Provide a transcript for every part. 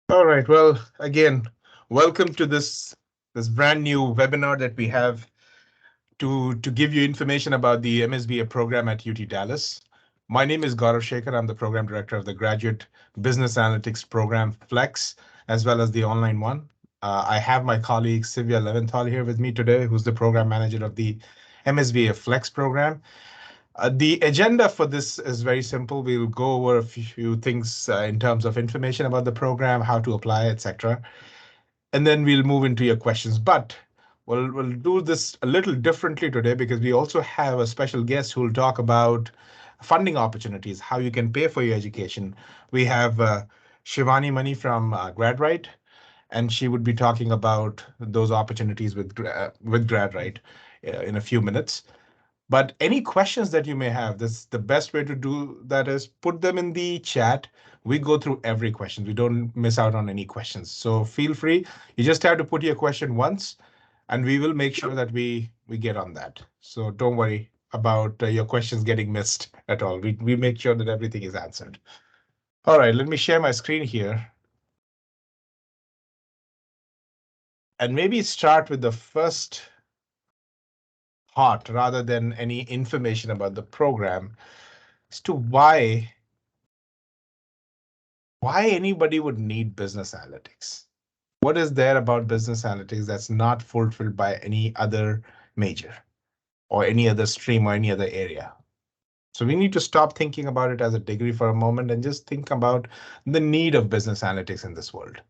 All right. Well, again, welcome to this brand new webinar that we have to give you information about the MSBA program at UT Dallas. My name is Gaurav Shekhar. I'm the program director of the Graduate Business Analytics Program Flex, as well as the online one. I have my colleague Sylvia Leventhal here with me today, who's the program manager of the MSBA Flex program. The agenda for this is very simple. We'll go over a few things in terms of information about the program, how to apply, etc. And then we'll move into your questions. But we'll do this a little differently today because we also have a special guest who will talk about funding opportunities, how you can pay for your education. We have Shivani Mani from GradRight, and she would be talking about those opportunities with GradRight in a few minutes. But any questions that you may have, this the best way to do that is put them in the chat. We go through every question. We don't miss out on any questions. So feel free. You just have to put your question once, and we will make sure that we get on that. So don't worry about your questions getting missed at all. We make sure that everything is answered. All right, let me share my screen here. And maybe start with the first part rather than any information about the program as to why anybody would need business analytics. What is there about business analytics that's not fulfilled by any other major or any other stream or any other area? So we need to stop thinking about it as a degree for a moment and just think about the need of business analytics in this world.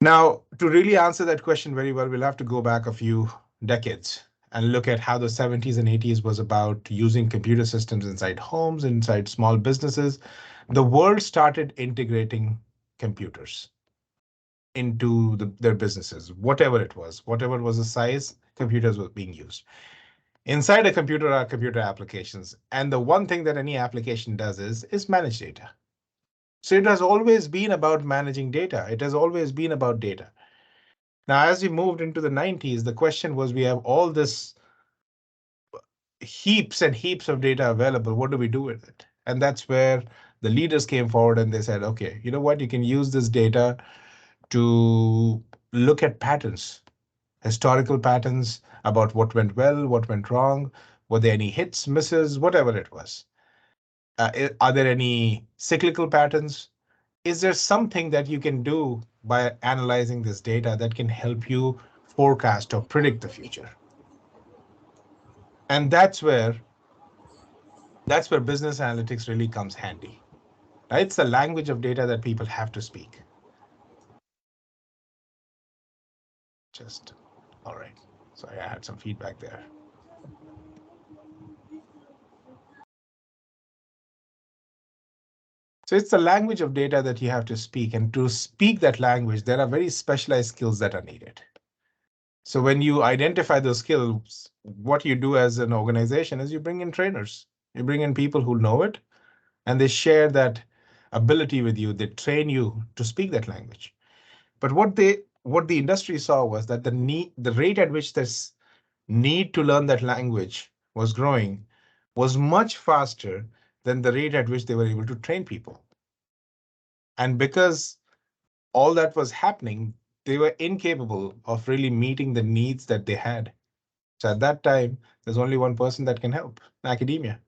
Now, to really answer that question very well, we'll have to go back a few decades and look at how the 70s and 80s was about using computer systems inside homes, inside small businesses. The world started integrating computers into their businesses, whatever was the size, computers were being used. Inside a computer are computer applications. And the one thing that any application does is manage data. So it has always been about managing data. It has always been about data. Now, as we moved into the 90s, the question was, we have all this heaps and heaps of data available. What do we do with it? And that's where the leaders came forward and they said, okay, you know what? You can use this data to look at patterns, historical patterns about what went well, what went wrong, were there any hits, misses, whatever it was. Are there any cyclical patterns? Is there something that you can do by analyzing this data that can help you forecast or predict the future? And that's where business analytics really comes handy. Right? It's the language of data that people have to speak. Just all right. Sorry, I had some feedback there. So it's the language of data that you have to speak. And to speak that language, there are very specialized skills that are needed. So when you identify those skills, what you do as an organization is you bring in trainers. You bring in people who know it, and they share that ability with you. They train you to speak that language. But what the industry saw was that the rate at which this need to learn that language was growing was much faster than the rate at which they were able to train people. And because all that was happening, they were incapable of really meeting the needs that they had. So at that time, there's only one person that can help, academia.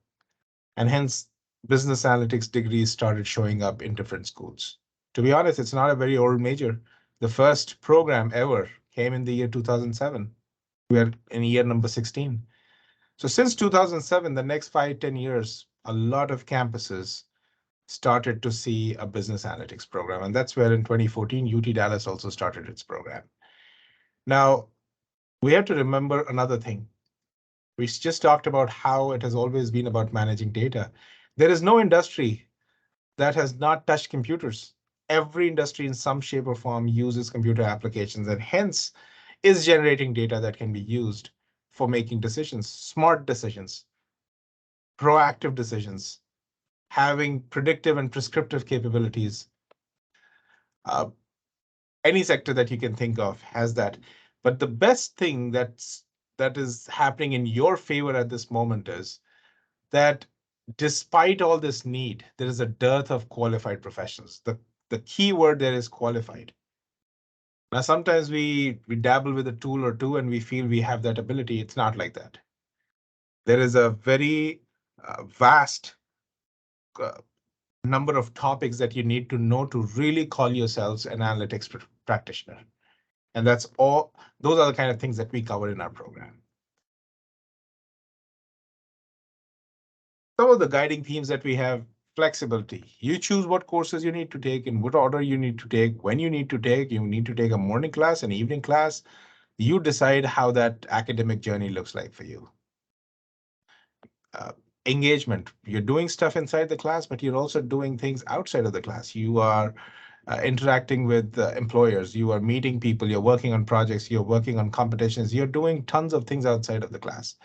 And hence, business analytics degrees started showing up in different schools. To be honest, it's not a very old major. The first program ever came in the year 2007. We are in year number 16. So since 2007, the next 5-10 years, a lot of campuses started to see a business analytics program. And that's where in 2014, UT Dallas also started its program. Now, we have to remember another thing. We just talked about how it has always been about managing data. There is no industry that has not touched computers. Every industry in some shape or form uses computer applications and hence is generating data that can be used for making decisions, smart decisions, proactive decisions, having predictive and prescriptive capabilities. Uh, any sector that you can think of has that. But the best thing that is happening in your favor at this moment is that despite all this need, there is a dearth of qualified professionals. The key word there is qualified. Now, sometimes we dabble with a tool or two and we feel we have that ability. It's not like that. There is a very vast uh, number of topics that you need to know to really call yourselves an analytics practitioner. And that's all, those are the kind of things that we cover in our program. Some of the guiding themes that we have: flexibility. You choose what courses you need to take, in what order you need to take, when you need to take. You need to take a morning class, an evening class. You decide how that academic journey looks like for you. Uh, Engagement. You're doing stuff inside the class, but you're also doing things outside of the class. You are interacting with employers. You are meeting people. You're working on projects. You're working on competitions. You're doing tons of things outside of the class.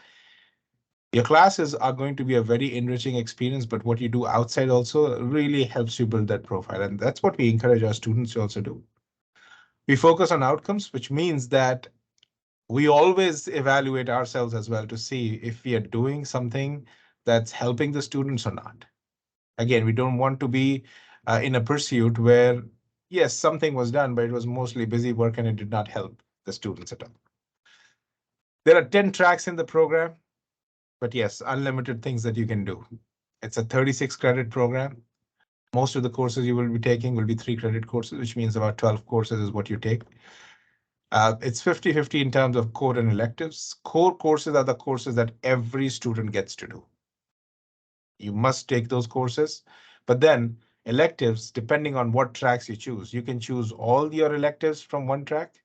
Your classes are going to be a very enriching experience, but what you do outside also really helps you build that profile. And that's what we encourage our students to also do. We focus on outcomes, which means that we always evaluate ourselves as well to see if we are doing something that's helping the students or not. Again, we don't want to be in a pursuit where, yes, something was done, but it was mostly busy work and it did not help the students at all. There are 10 tracks in the program, but yes, unlimited things that you can do. It's a 36 credit program. Most of the courses you will be taking will be 3 credit courses, which means about 12 courses is what you take. It's 50-50 in terms of core and electives. Core courses are the courses that every student gets to do. You must take those courses. But then electives, depending on what tracks you choose, you can choose all your electives from one track.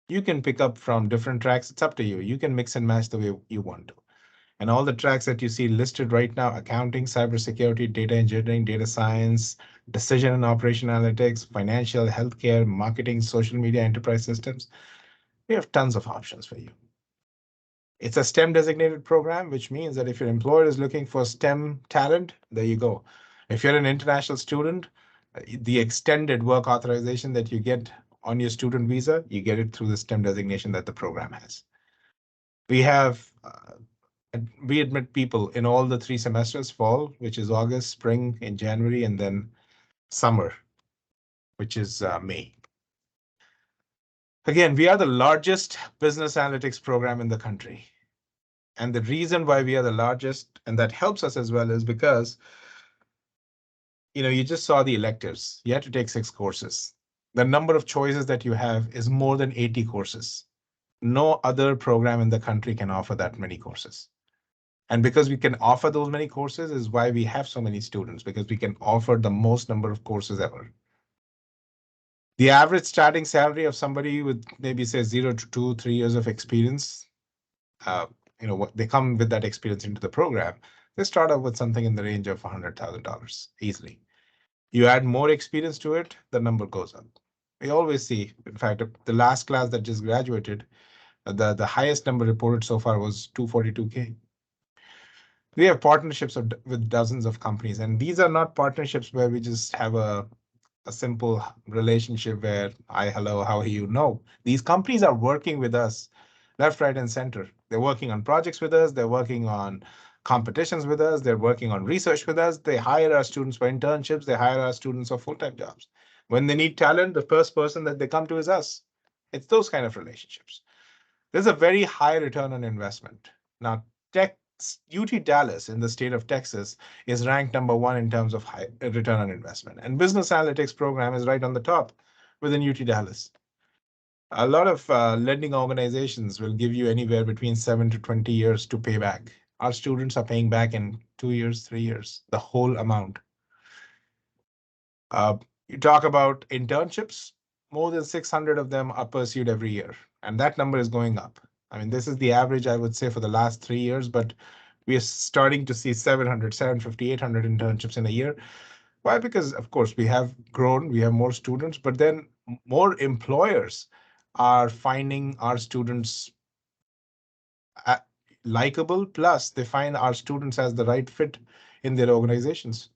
You can pick up from different tracks. It's up to you. You can mix and match the way you want to. And all the tracks that you see listed right now: accounting, cybersecurity, data engineering, data science, decision and operation analytics, financial, healthcare, marketing, social media, enterprise systems. We have tons of options for you. It's a STEM designated program, which means that if your employer is looking for STEM talent, there you go. If you're an international student, the extended work authorization that you get on your student visa, you get it through the STEM designation that the program has. We have we admit people in all the 3 semesters: fall, which is August, spring in January, and then summer, which is May. Again, we are the largest business analytics program in the country. And the reason why we are the largest, and that helps us as well, is because you just saw the electives. You had to take 6 courses. The number of choices that you have is more than 80 courses. No other program in the country can offer that many courses. And because we can offer those many courses is why we have so many students, because we can offer the most number of courses ever. The average starting salary of somebody with maybe say 0 to 2, 3 years of experience, what they come with that experience into the program, they start off with something in the range of $100,000 easily. You add more experience to it, the number goes up. We always see, in fact, the last class that just graduated, the highest number reported so far was 242K. We have partnerships with dozens of companies, and these are not partnerships where we just have a simple relationship where hello, how are you? No, these companies are working with us left, right, and center. They're working on projects with us. They're working on competitions with us. They're working on research with us. They hire our students for internships. They hire our students for full-time jobs. When they need talent, the first person that they come to is us. It's those kind of relationships. There's a very high return on investment. Now, UT Dallas in the state of Texas is ranked #1 in terms of high return on investment. And business analytics program is right on the top within UT Dallas. A lot of lending organizations will give you anywhere between 7 to 20 years to pay back. Our students are paying back in 2 years, 3 years, the whole amount. You talk about internships, more than 600 of them are pursued every year, and that number is going up. I mean, this is the average, I would say, for the last 3 years, but we are starting to see 700, 750, 800 internships in a year. Why? Because, of course, we have grown, we have more students, but then more employers are finding our students likable, plus they find our students as the right fit in their organizations.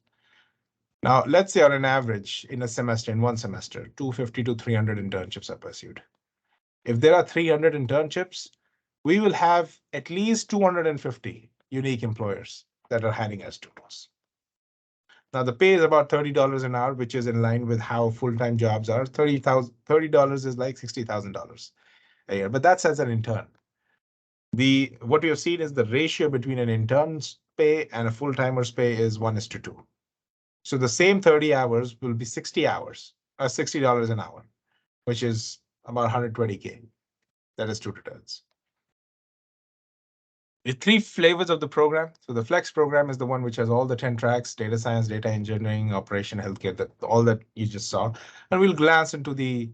Now, let's say on an average in a semester, in one semester, 250 to 300 internships are pursued. If there are 300 internships, we will have at least 250 unique employers that are hiring as students. Now the pay is about $30 an hour, which is in line with how full-time jobs are. $30 is like $60,000 a year, but that's as an intern. What we have seen is the ratio between an intern's pay and a full-timer's pay is 1:2. So the same 30 hours will be 60 hours, $60 an hour, which is about 120K. That is 2 to 10s. The three flavors of the program. So the Flex program is the one which has all the 10 tracks: data science, data engineering, operation, healthcare, all that you just saw. And we'll glance into the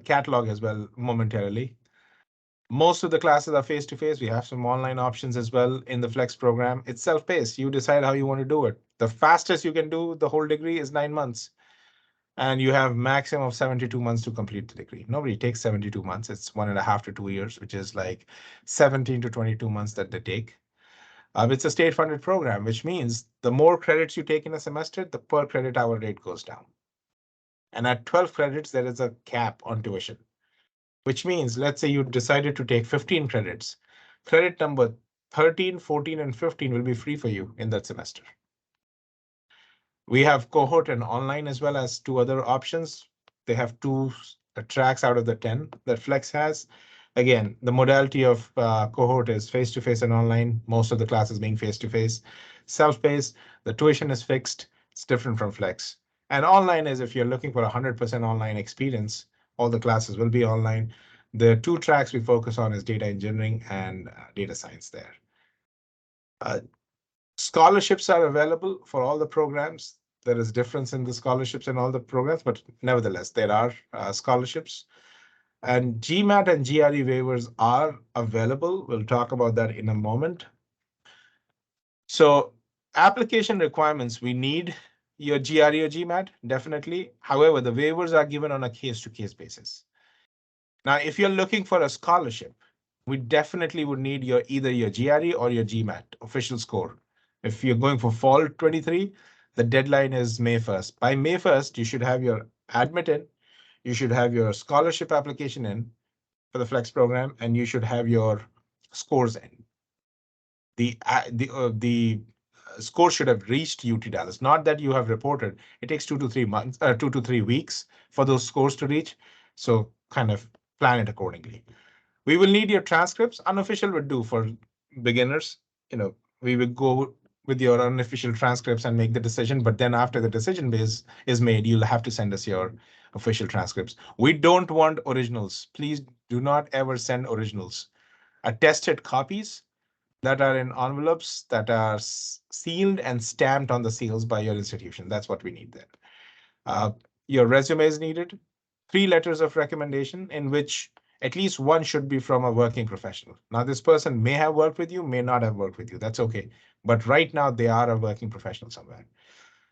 catalog as well momentarily. Most of the classes are face-to-face. We have some online options as well in the Flex program. It's self-paced. You decide how you want to do it. The fastest you can do the whole degree is 9 months. And you have maximum of 72 months to complete the degree. Nobody takes 72 months. It's 1.5 to 2 years, which is like 17 to 22 months that they take. It's a state-funded program, which means the more credits you take in a semester, the per credit hour rate goes down. And at 12 credits, there is a cap on tuition, which means, let's say you decided to take 15 credits. Credit number 13, 14, and 15 will be free for you in that semester. We have cohort and online as well as two other options. They have two tracks out of the 10 that Flex has. Again, the modality of cohort is face-to-face and online, most of the classes being face-to-face. Self-paced, the tuition is fixed. It's different from Flex. And online is if you're looking for 100% online experience, all the classes will be online. The two tracks we focus on is data engineering and data science there. Scholarships are available for all the programs. There is difference in the scholarships in all the programs, but nevertheless, there are scholarships. And GMAT and GRE waivers are available. We'll talk about that in a moment. So application requirements, we need your GRE or GMAT, definitely. However, the waivers are given on a case-to-case basis. Now, if you're looking for a scholarship, we definitely would need either your GRE or your GMAT official score. If you're going for fall 23, the deadline is May 1st. By May 1st, you should have your admit in, you should have your scholarship application in for the Flex program, and you should have your scores in. The score should have reached UT Dallas, not that you have reported. It takes 2 to 3 months, 2 to 3 weeks for those scores to reach. So kind of plan it accordingly. We will need your transcripts. Unofficial would do for beginners. We will go with your unofficial transcripts and make the decision. But then after the decision is made, you'll have to send us your official transcripts. We don't want originals. Please do not ever send originals. Attested copies that are in envelopes that are sealed and stamped on the seals by your institution. That's what we need there. Your resume is needed. 3 letters of recommendation in which at least one should be from a working professional. Now, this person may have worked with you, may not have worked with you. That's okay. But right now, they are a working professional somewhere.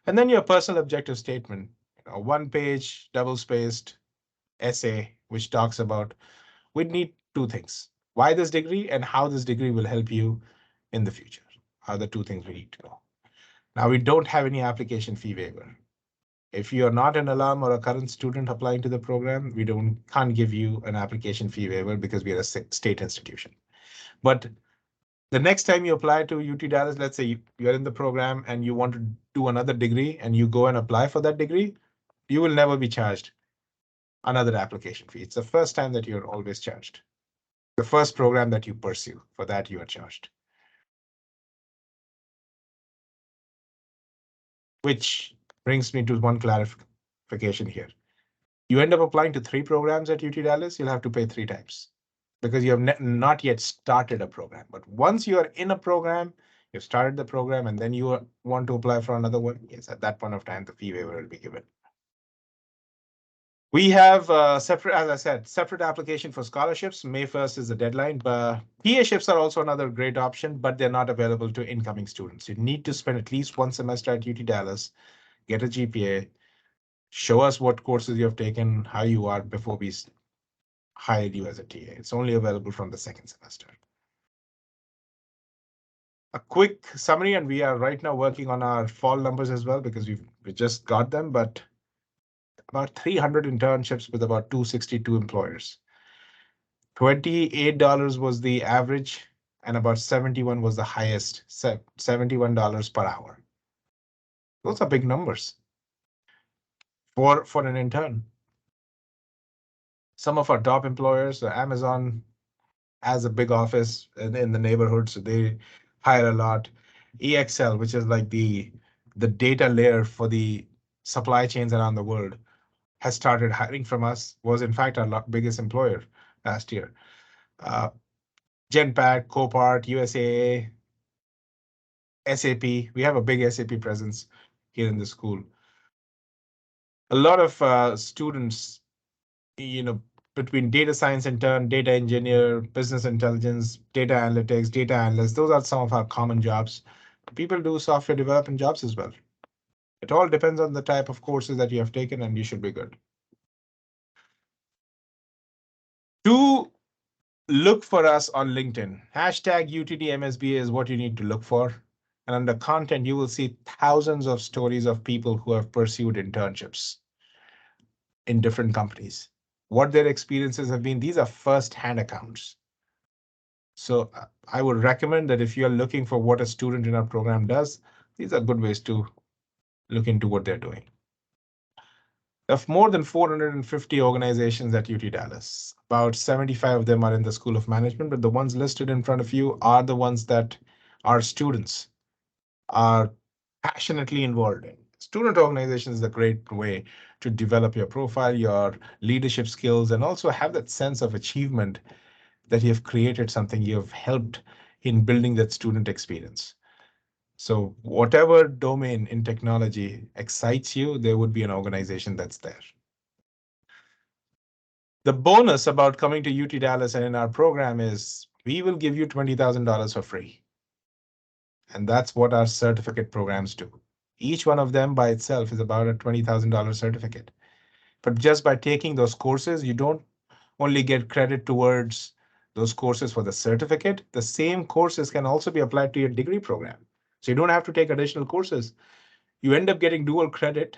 And then your personal objective statement, a 1-page, double-spaced essay, which talks about, we'd need 2 things: why this degree and how this degree will help you in the future are the 2 things we need to know. Now, we don't have any application fee waiver. If you're not an alum or a current student applying to the program, we can't give you an application fee waiver because we are a state institution. But the next time you apply to UT Dallas, let's say you're in the program and you want to do another degree and you go and apply for that degree, you will never be charged another application fee. It's the first time that you're always charged. The first program that you pursue, for that you are charged. Which brings me to one clarification here. You end up applying to 3 programs at UT Dallas, you'll have to pay 3 times because you have not yet started a program. But once you are in a program, you've started the program, and then you want to apply for another one, yes, at that point of time, the fee waiver will be given. We have separate, as I said, separate application for scholarships. May 1st is the deadline, but PA-ships are also another great option, but they're not available to incoming students. You need to spend at least 1 semester at UT Dallas, get a GPA, show us what courses you have taken, how you are before we hired you as a TA. It's only available from the 2nd semester. A quick summary, and we are right now working on our fall numbers as well because we just got them, but about 300 internships with about 262 employers. $28 was the average, and about 71 was the highest, $71 per hour. Those are big numbers for an intern. Some of our top employers, Amazon has a big office in the neighborhood, so they hire a lot. EXL, which is like the data layer for the supply chains around the world, has started hiring from us, was in fact our biggest employer last year. Uh, Genpact, Copart, USAA, SAP. We have a big SAP presence here in the school. A lot of students, you know, between data science intern, data engineer, business intelligence, data analytics, data analyst, those are some of our common jobs. People do software development jobs as well. It all depends on the type of courses that you have taken, and you should be good. Do look for us on LinkedIn. Hashtag UTD is what you need to look for. And under content, you will see thousands of stories of people who have pursued internships in different companies. What their experiences have been, these are first-hand accounts. So I would recommend that if you're looking for what a student in our program does, these are good ways to look into what they're doing. Of more than 450 organizations at UT Dallas, about 75 of them are in the School of Management, but the ones listed in front of you are the ones that our students are passionately involved in. Student organization is a great way to develop your profile, your leadership skills, and also have that sense of achievement that you have created something, you have helped in building that student experience. So whatever domain in technology excites you, there would be an organization that's there. The bonus about coming to UT Dallas and in our program is we will give you $20,000 for free. And that's what our certificate programs do. Each one of them by itself is about a $20,000 certificate. But just by taking those courses, you don't only get credit towards those courses for the certificate. The same courses can also be applied to your degree program. So you don't have to take additional courses. You end up getting dual credit.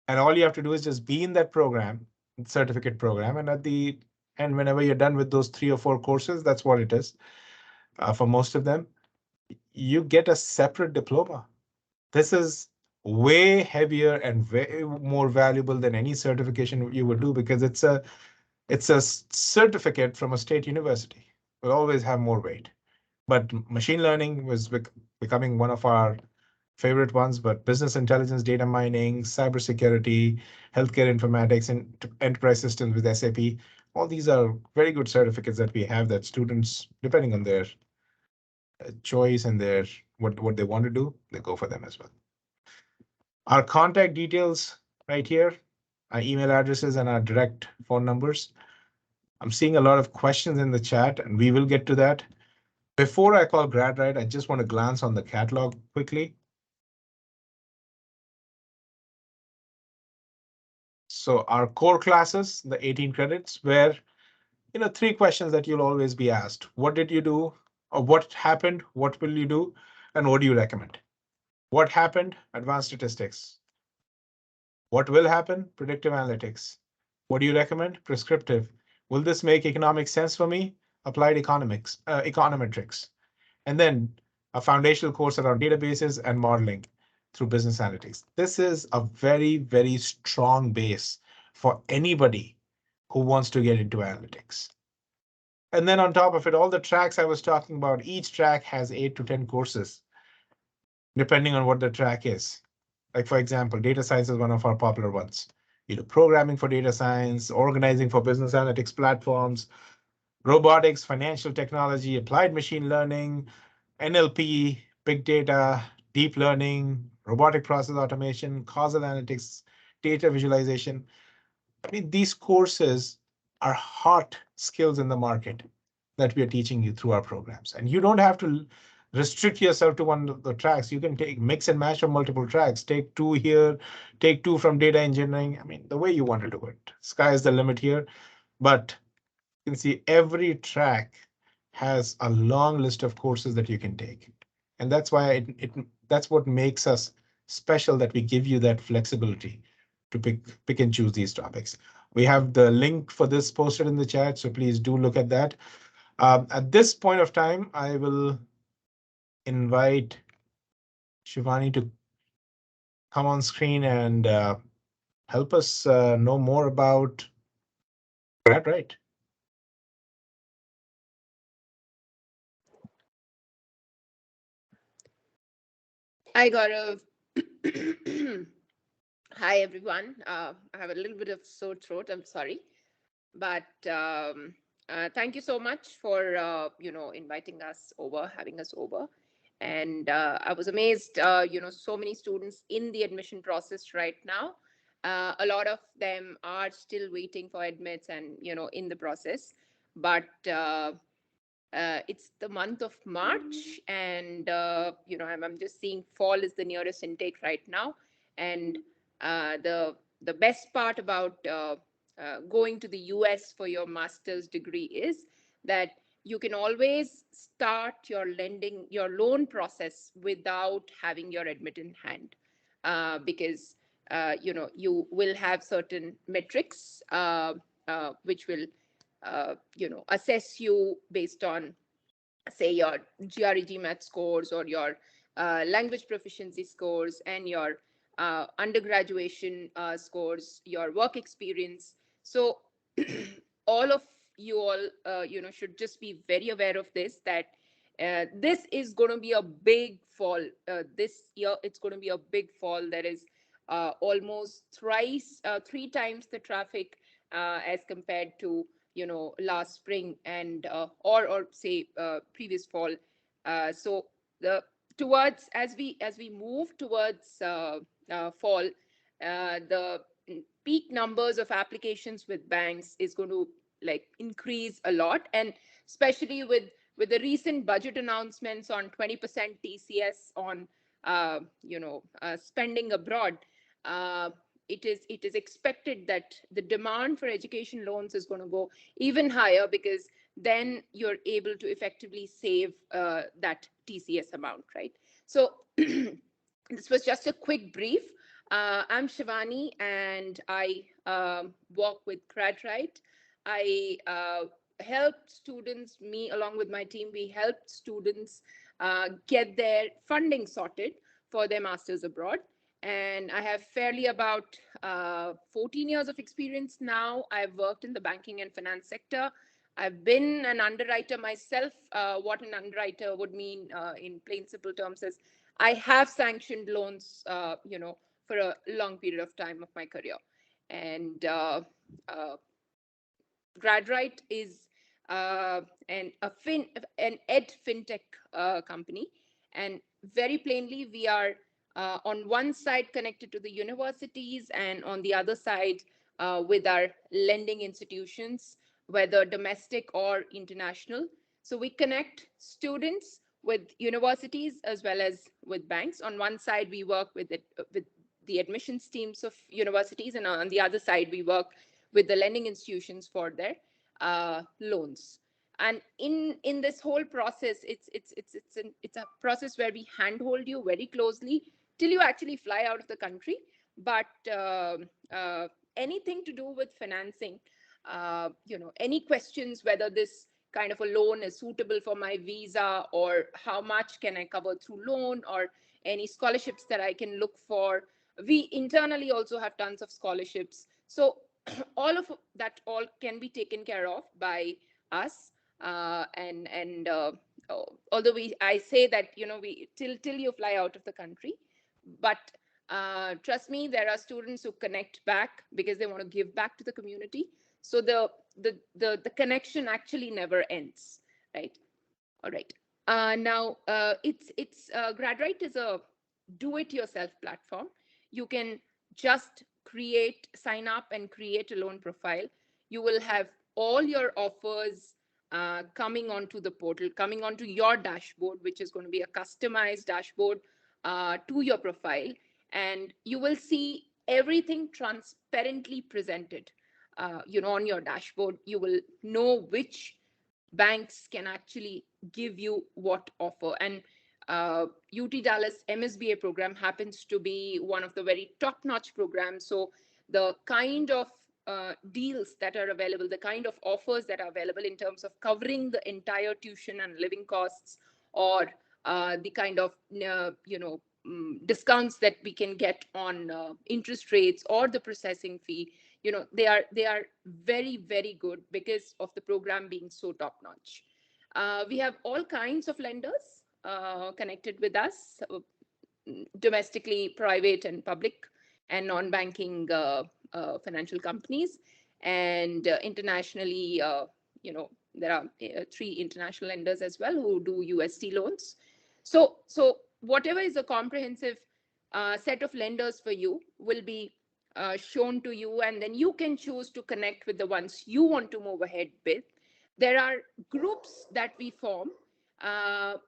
And all you have to do is just be in that program, certificate program. And at the end, whenever you're done with those 3 or 4 courses, that's what it is. For most of them, you get a separate diploma. This is way heavier and way more valuable than any certification you would do because it's a certificate from a state university. Will always have more weight. But machine learning was becoming one of our favorite ones, but business intelligence, data mining, cybersecurity, healthcare informatics, and enterprise systems with SAP. All these are very good certificates that we have that students, depending on their choice and their what they want to do, they go for them as well. Our contact details right here, our email addresses and our direct phone numbers. I'm seeing a lot of questions in the chat, and we will get to that. Before I call GradRide, I just want to glance on the catalog quickly. So our core classes, the 18 credits, where 3 questions that you'll always be asked. What did you do? Or what happened? What will you do? And what do you recommend? What happened? Advanced statistics. What will happen? Predictive analytics. What do you recommend? Prescriptive. Will this make economic sense for me? Applied economics, econometrics. And then a foundational course around databases and modeling through business analytics. This is a very, very strong base for anybody who wants to get into analytics. And then on top of it, all the tracks I was talking about, each track has 8 to 10 courses, depending on what the track is. Like, for example, data science is one of our popular ones. Programming for data science, organizing for business analytics platforms, robotics, financial technology, applied machine learning, NLP, big data, deep learning, robotic process automation, causal analytics, data visualization. I mean, these courses are hot skills in the market that we are teaching you through our programs. And you don't have to restrict yourself to one of the tracks. You can take mix and match from multiple tracks. Take 2 here, take 2 from data engineering. I mean, the way you want to do it. Sky is the limit here. But you can see every track has a long list of courses that you can take. And that's why that's what makes us special, that we give you that flexibility to pick and choose these topics. We have the link for this posted in the chat, so please do look at that. At this point of time, I will invite Shivani to come on screen and help us know more about GradRight. Hi, Gaurav. Hi, everyone. I have a little bit of sore throat. I'm sorry, but thank you so much for inviting us over, having us over. And I was amazed. So many students in the admission process right now. A lot of them are still waiting for admits, and in the process. But it's the month of March, and I'm just seeing fall is the nearest intake right now, and the best part about going to the US for your master's degree is that you can always start your loan process without having your admit in hand, because you will have certain metrics which will assess you based on, say, your GRE GMAT scores, or your language proficiency scores, and your undergraduation scores, your work experience. So all of you all should just be very aware of this, that this is going to be a big fall. This year it's going to be a big fall. There is almost three times the traffic as compared to last spring, and or say previous fall. So the towards as we move towards fall, the peak numbers of applications with banks is going to like increase a lot, and especially with the recent budget announcements on 20% TCS on spending abroad. uh, it is expected that the demand for education loans is going to go even higher, because then you're able to effectively save that TCS amount, right? So this was just a quick brief. I'm Shivani, and I work with GradRight. I helped students, me along with my team, we helped students get their funding sorted for their masters abroad. And I have fairly about 14 years of experience now. I've worked in the banking and finance sector. I've been an underwriter myself. What an underwriter would mean in plain simple terms is I have sanctioned loans, for a long period of time of my career. And uh, GradRight is uh, an ed fintech company, and very plainly, we are on one side connected to the universities, and on the other side with our lending institutions, whether domestic or international. So we connect students with universities as well as with banks. On one side, we work with the admissions teams of universities, and on the other side, we work with the lending institutions for their loans. And in this whole process, it's a process where we handhold you very closely till you actually fly out of the country. But uh, anything to do with financing, any questions whether this kind of a loan is suitable for my visa, or how much can I cover through loan, or any scholarships that I can look for. We internally also have tons of scholarships. So all of that all can be taken care of by us. And although I say that we till you fly out of the country, but trust me, there are students who connect back because they want to give back to the community. So the connection actually never ends, right? All right. Now, it's GradRight is a do-it-yourself platform. You can just sign up and create a loan profile. You will have all your offers coming onto the portal, coming onto your dashboard, which is going to be a customized dashboard to your profile, and you will see everything transparently presented. On your dashboard, you will know which banks can actually give you what offer. And UT Dallas MSBA program happens to be one of the very top-notch programs. So the kind of deals that are available, the kind of offers that are available in terms of covering the entire tuition and living costs, or the kind of discounts that we can get on interest rates or the processing fee, they are very, very good because of the program being so top notch. We have all kinds of lenders connected with us, domestically, private and public, and non-banking financial companies, and internationally, there are 3 international lenders as well who do USD loans. So whatever is a comprehensive set of lenders for you will be shown to you, and then you can choose to connect with the ones you want to move ahead with. There are groups that we form,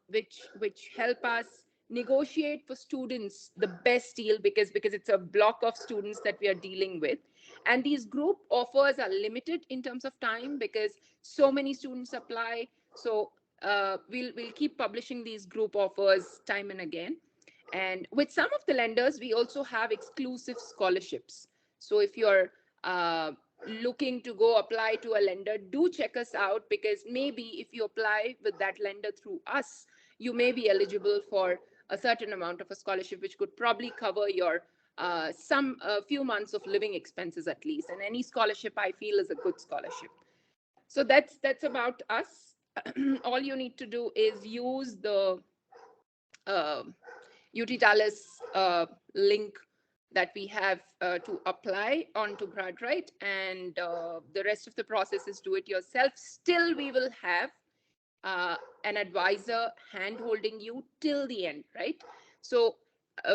which help us negotiate for students the best deal, because it's a block of students that we are dealing with, and these group offers are limited in terms of time because so many students apply. So we'll keep publishing these group offers time and again. And with some of the lenders, we also have exclusive scholarships. So if you're looking to go apply to a lender, do check us out, because maybe if you apply with that lender through us, you may be eligible for a certain amount of a scholarship, which could probably cover your some few months of living expenses at least. And any scholarship, I feel, is a good scholarship. So that's about us. All you need to do is use the uh, Utitalis link that we have to apply onto GradRight, and the rest of the process is do it yourself. Still, we will have an advisor hand holding you till the end, right? So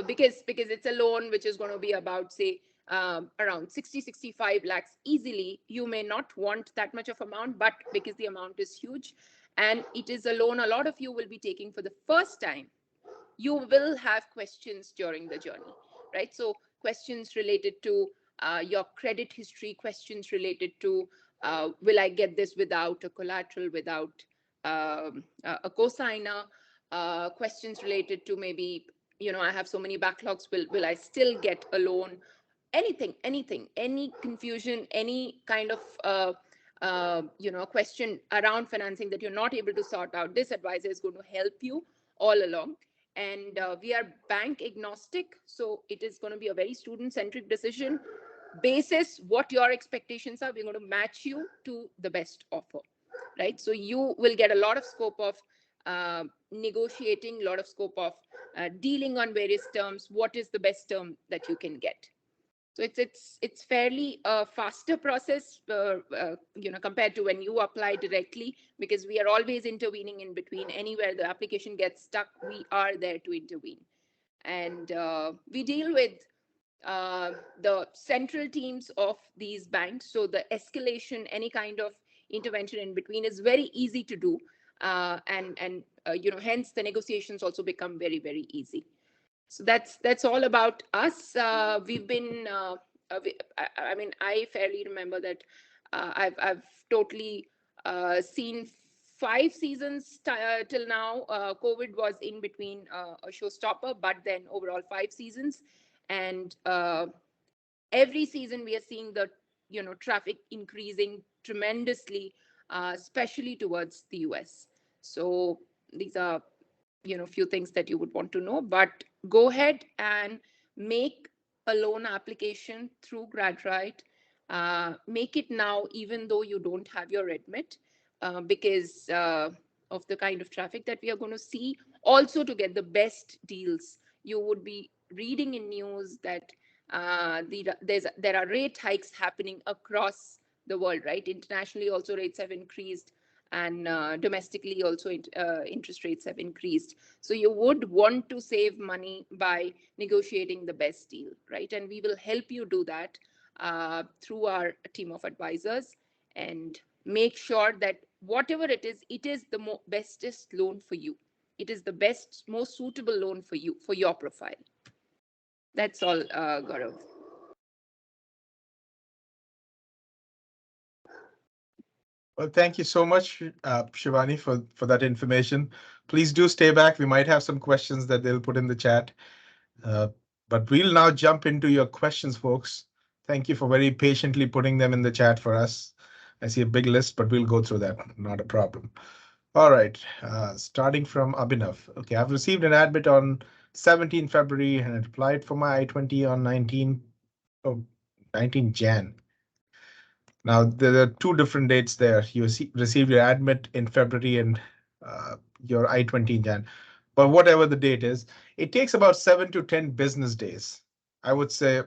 because it's a loan which is going to be about, say, around 60-65 lakhs easily, you may not want that much of amount, but because the amount is huge and it is a loan a lot of you will be taking for the first time, you will have questions during the journey, right? So questions related to your credit history, questions related to will I get this without a collateral, without a cosigner, questions related to maybe, I have so many backlogs, will I still get a loan? Anything, any confusion, any kind of question around financing that you're not able to sort out, this advisor is going to help you all along. And we are bank agnostic, so it is going to be a very student centric decision. Basis what your expectations are, we're going to match you to the best offer, right? So you will get a lot of scope of negotiating, a lot of scope of dealing on various terms. What is the best term that you can get? So it's fairly a faster process, compared to when you apply directly, because we are always intervening in between. Anywhere the application gets stuck, we are there to intervene. And we deal with the central teams of these banks. So the escalation, any kind of intervention in between is very easy to do. And hence the negotiations also become very, very easy. So that's all about us. We've been, I mean, I fairly remember that I've totally seen 5 seasons till now. COVID was in between a showstopper, but then overall 5 seasons, and every season we are seeing the traffic increasing tremendously, especially towards the US. So these are few things that you would want to know. But go ahead and make a loan application through GradRight. Make it now, even though you don't have your admit, because of the kind of traffic that we are going to see. Also, to get the best deals, you would be reading in news that there are rate hikes happening across the world, right? Internationally, also rates have increased, and domestically also interest rates have increased. So you would want to save money by negotiating the best deal, right? And we will help you do that through our team of advisors, and make sure that whatever it is the bestest loan for you. It is the best, most suitable loan for you, for your profile. That's all, Gaurav. Well, thank you so much, Shivani, for that information. Please do stay back. We might have some questions that they'll put in the chat. Uh, but we'll now jump into your questions, folks. Thank you for very patiently putting them in the chat for us. I see a big list, but we'll go through that. Not a problem. All right. Starting from Abhinav. Okay, I've received an admit on 17 February and I applied for my I-20 on 19 Jan. Now, there are two different dates there. You received your admit in February and your I-20 in Jan. But whatever the date is, it takes about 7 to 10 business days. I would say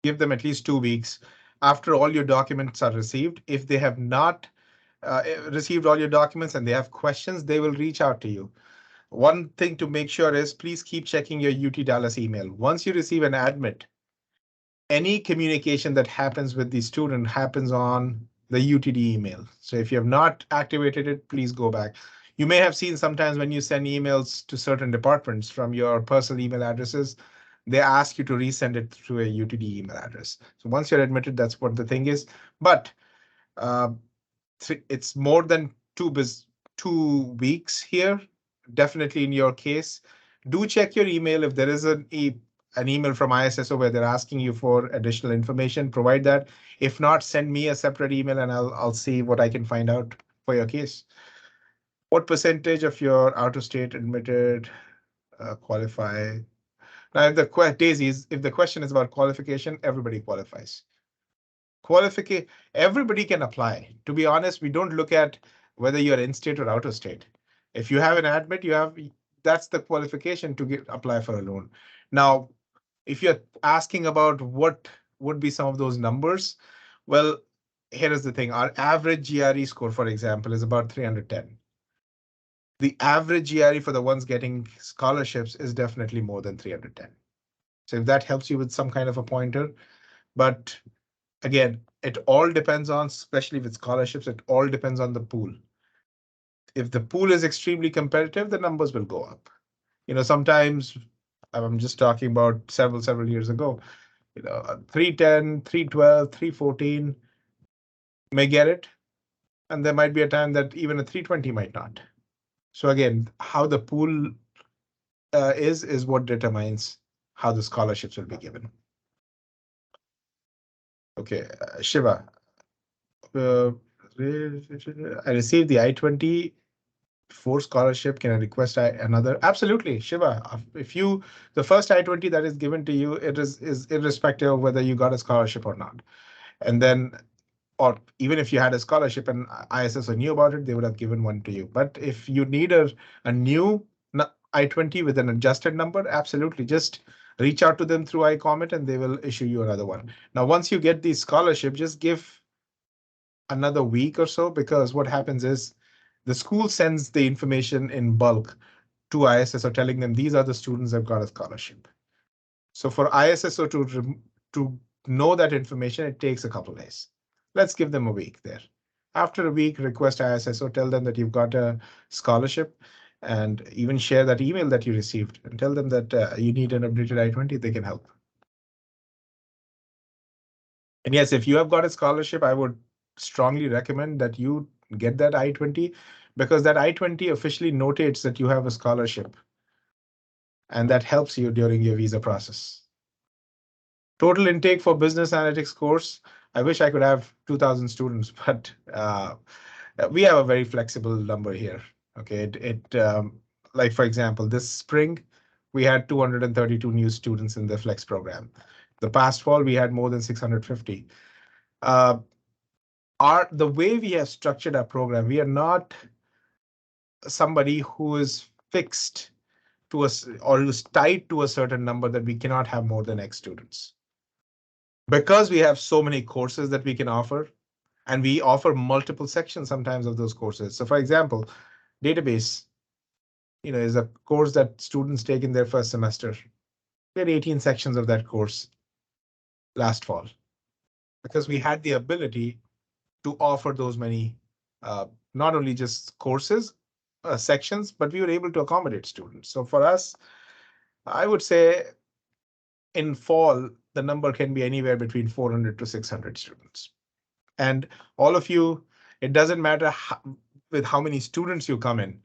give them at least 2 weeks after all your documents are received. If they have not received all your documents and they have questions, they will reach out to you. One thing to make sure is please keep checking your UT Dallas email. Once you receive an admit, any communication that happens with the student happens on the UTD email. So if you have not activated it, please go back. You may have seen sometimes when you send emails to certain departments from your personal email addresses, they ask you to resend it through a UTD email address. So once you're admitted, that's what the thing is. But uh, it's more than 2 weeks here. Definitely in your case, do check your email. If there is an email from ISSO where they're asking you for additional information, provide that. If not, send me a separate email and I'll see what I can find out for your case. What percentage of your out-of-state admitted qualify? Now, if the question is about qualification, everybody qualifies. Everybody can apply. To be honest, we don't look at whether you're in state or out of state. If you have an admit, that's the qualification to apply for a loan. Now, if you're asking about what would be some of those numbers, well, here is the thing. Our average GRE score, for example, is about 310. The average GRE for the ones getting scholarships is definitely more than 310. So if that helps you with some kind of a pointer, but again, it all depends on, especially with scholarships, it all depends on the pool. If the pool is extremely competitive, the numbers will go up. Sometimes I'm just talking about several years ago, 310, 312, 314 may get it. And there might be a time that even a 320 might not. So again, how the pool is what determines how the scholarships will be given. Okay, Shiva. I received the I-20 for scholarship. Can I request another? Absolutely, Shiva. If the first I-20 that is given to you, it is irrespective of whether you got a scholarship or not. And then, or even if you had a scholarship and ISSO knew about it, they would have given one to you. But if you need a new I-20 with an adjusted number, absolutely, just reach out to them through iComment and they will issue you another one. Now, once you get the scholarship, just give another week or so, because what happens is the school sends the information in bulk to ISSO telling them these are the students that got a scholarship. So for ISSO to know that information, it takes a couple of days. Let's give them a week there. After a week, request ISSO, tell them that you've got a scholarship, and even share that email that you received and tell them that you need an updated I-20, they can help. And yes, if you have got a scholarship, I would strongly recommend that you get that I-20, because that I-20 officially notates that you have a scholarship. And that helps you during your visa process. Total intake for business analytics course. I wish I could have 2,000 students, but we have a very flexible number here. Okay, like for example, this spring, we had 232 new students in the Flex program. The past fall, we had more than 650. The way we have structured our program, we are not somebody who is fixed to us or is tied to a certain number that we cannot have more than X students. Because we have so many courses that we can offer, and we offer multiple sections sometimes of those courses. So for example, database, is a course that students take in their first semester. We had 18 sections of that course last fall, because we had the ability to offer those many, not only just courses, sections, but we were able to accommodate students. So for us, I would say in fall, the number can be anywhere between 400 to 600 students. And all of you, it doesn't matter with how many students you come in.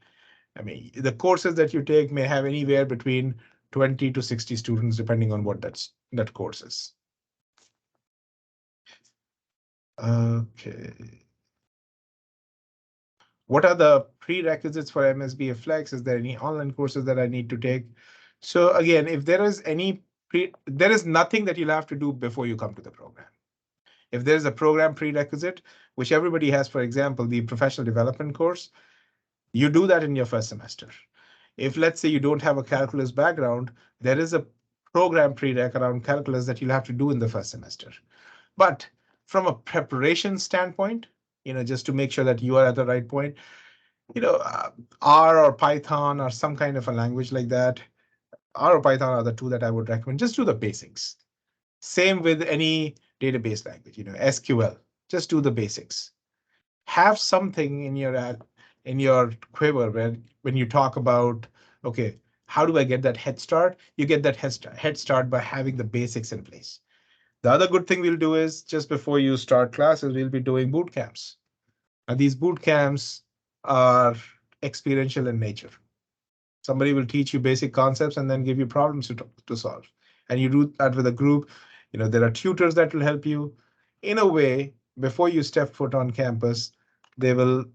I mean, the courses that you take may have anywhere between 20 to 60 students, depending on what that course is. Okay. What are the prerequisites for MSBA Flex? Is there any online courses that I need to take? So again, if there is any there is nothing that you'll have to do before you come to the program. If there's a program prerequisite, which everybody has, for example, the professional development course, you do that in your first semester. If let's say you don't have a calculus background, there is a program prereq around calculus that you'll have to do in the first semester. But from a preparation standpoint, just to make sure that you are at the right point, you know, uh, R or Python or some kind of a language like that, R or Python are the two that I would recommend. Just do the basics. Same with any database language, SQL. Just do the basics. Have something in your quiver where when you talk about, okay, how do I get that head start? You get that head start by having the basics in place. The other good thing we'll do is just before you start classes, we'll be doing boot camps. And these boot camps are experiential in nature. Somebody will teach you basic concepts and then give you problems to solve. And you do that with a group. There are tutors that will help you. In a way, before you step foot on campus, they will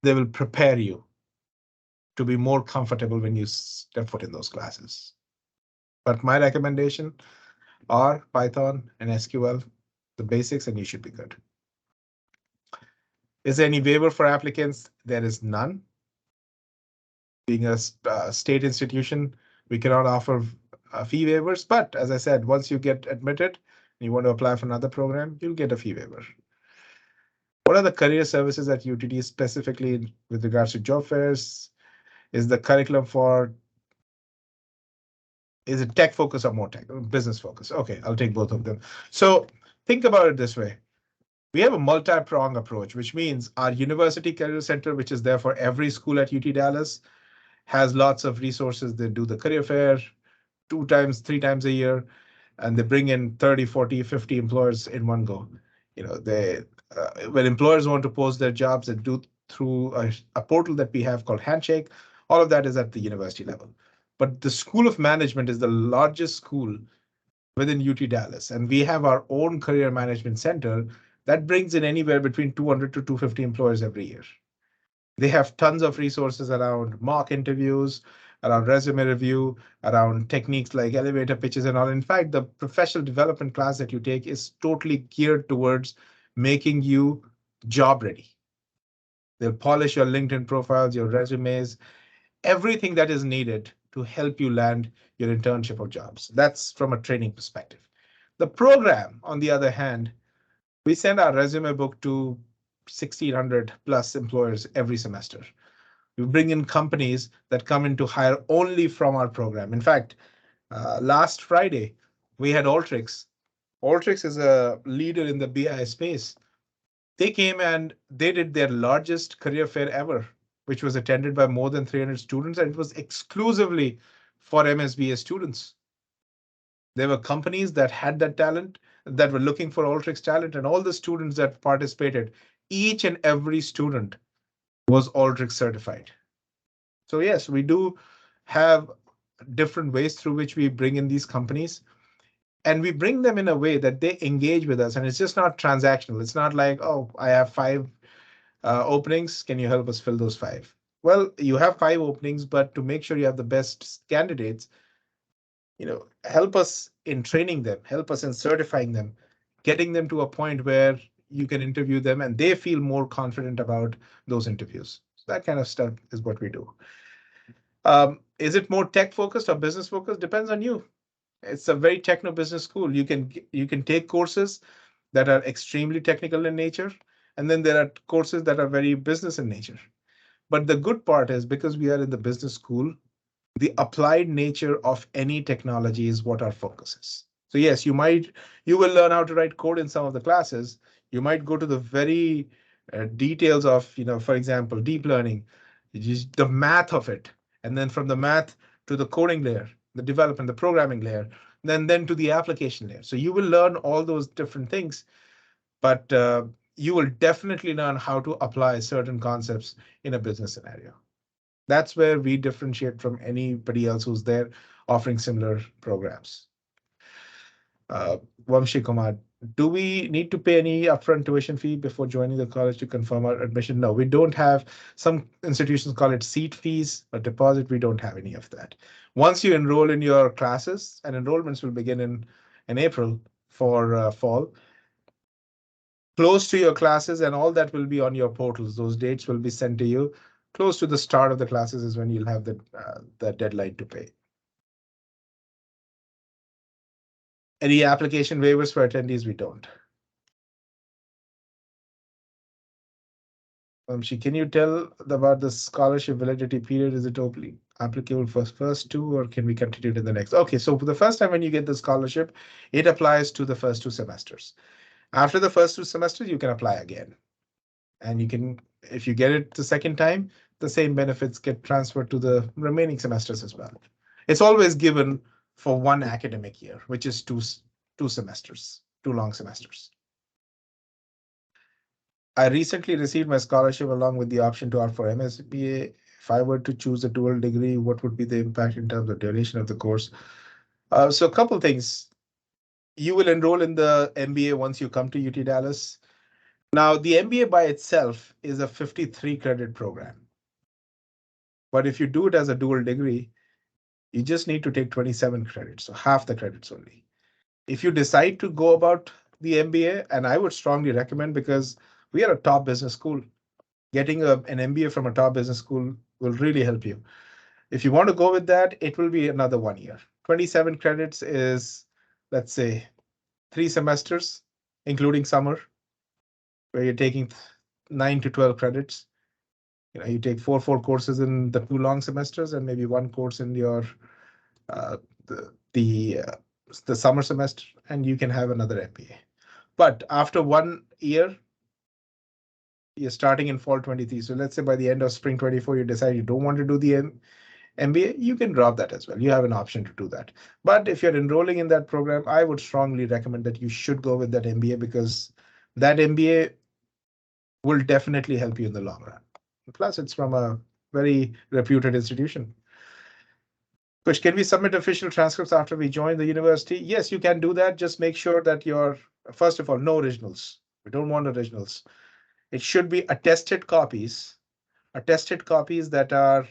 they will prepare you to be more comfortable when you step foot in those classes. But my recommendation are Python and SQL, the basics, and you should be good. Is there any waiver for applicants? There is none. Being a state institution, we cannot offer fee waivers. But as I said, once you get admitted and you want to apply for another program, you'll get a fee waiver. What are the career services at UTD specifically with regards to job fairs? Is the curriculum for, is it tech focus or more tech, business focus? Okay, I'll take both of them. So think about it this way. We have a multi-prong approach, which means our University Career Center, which is there for every school at UT Dallas, has lots of resources. They do the career fair 2 times, 3 times a year, and they bring in 30, 40, 50 employers in one go. They when employers want to post their jobs, they do through a portal that we have called Handshake. All of that is at the university level. But the School of Management is the largest school within UT Dallas, and we have our own career management center that brings in anywhere between 200 to 250 employers every year. They have tons of resources around mock interviews, around resume review, around techniques like elevator pitches and all. In fact, the professional development class that you take is totally geared towards making you job ready. They'll polish your LinkedIn profiles, your resumes, everything that is needed to help you land your internship or jobs. That's from a training perspective. The program, on the other hand, we send our resume book to 1,600 plus employers every semester. We bring in companies that come in to hire only from our program. In fact, last Friday, we had Alteryx. Alteryx is a leader in the BI space. They came and they did their largest career fair ever, which was attended by more than 300 students, and it was exclusively for MSBA students. There were companies that had that talent, that were looking for Alteryx talent, and all the students that participated, each and every student was Alteryx certified. So yes, we do have different ways through which we bring in these companies, and we bring them in a way that they engage with us. And it's just not transactional. It's not like, oh, I have 5 openings. Can you help us fill those 5? Well, you have 5 openings, but to make sure you have the best candidates, help us in training them, help us in certifying them, getting them to a point where you can interview them and they feel more confident about those interviews. So that kind of stuff is what we do. Is it more tech focused or business focused? Depends on you. It's a very techno business school. You can take courses that are extremely technical in nature, and then there are courses that are very business in nature. But the good part is because we are in the business school, the applied nature of any technology is what our focus is. So yes, you will learn how to write code in some of the classes. You might go to the very details of, for example, deep learning, just the math of it, and then from the math to the coding layer, the development, the programming layer, then to the application layer. So you will learn all those different things, but you will definitely learn how to apply certain concepts in a business scenario. That's where we differentiate from anybody else who's there offering similar programs. Vamshi Kumar, Do we need to pay any upfront tuition fee before joining the college to confirm our admission? No, we don't have. Some institutions call it seat fees or deposit. We don't have any of that. Once you enroll in your classes, and enrollments will begin in April for fall, close to your classes, and all that will be on your portals. Those dates will be sent to you. Close to the start of the classes is when you'll have the deadline to pay. Any application waivers for attendees? We don't. Can you tell about the scholarship validity period? Is it only applicable for first two, or can we continue to the next? Okay, so for the first time when you get the scholarship, it applies to the first two semesters. After the first two semesters, you can apply again. And you can, if you get it the second time, the same benefits get transferred to the remaining semesters as well. It's always given for one academic year, which is two semesters, two long semesters. I recently received my scholarship along with the option to opt for MSBA. If I were to choose a dual degree, what would be the impact in terms of duration of the course? So a couple things. You will enroll in the MBA once you come to UT Dallas. Now, the MBA by itself is a 53 credit program. But if you do it as a dual degree, you just need to take 27 credits, so half the credits only. If you decide to go about the MBA, and I would strongly recommend, because we are a top business school, getting an MBA from a top business school will really help you. If you want to go with that, it will be another 1 year. 27 credits is, let's say, 3 semesters, including summer, where you're taking 9 to 12 credits. You take four courses in the two long semesters and maybe one course in your uh, the the uh, the summer semester, and you can have another MBA. But after 1 year, you're starting in fall 23. So let's say by the end of spring 24, you decide you don't want to do the MBA, you can drop that as well. You have an option to do that. But if you're enrolling in that program, I would strongly recommend that you should go with that MBA, because that MBA will definitely help you in the long run. Plus, it's from a very reputed institution. Kush, can we submit official transcripts after we join the university? Yes, you can do that. Just make sure that you're, first of all, no originals. We don't want originals. It should be attested copies that are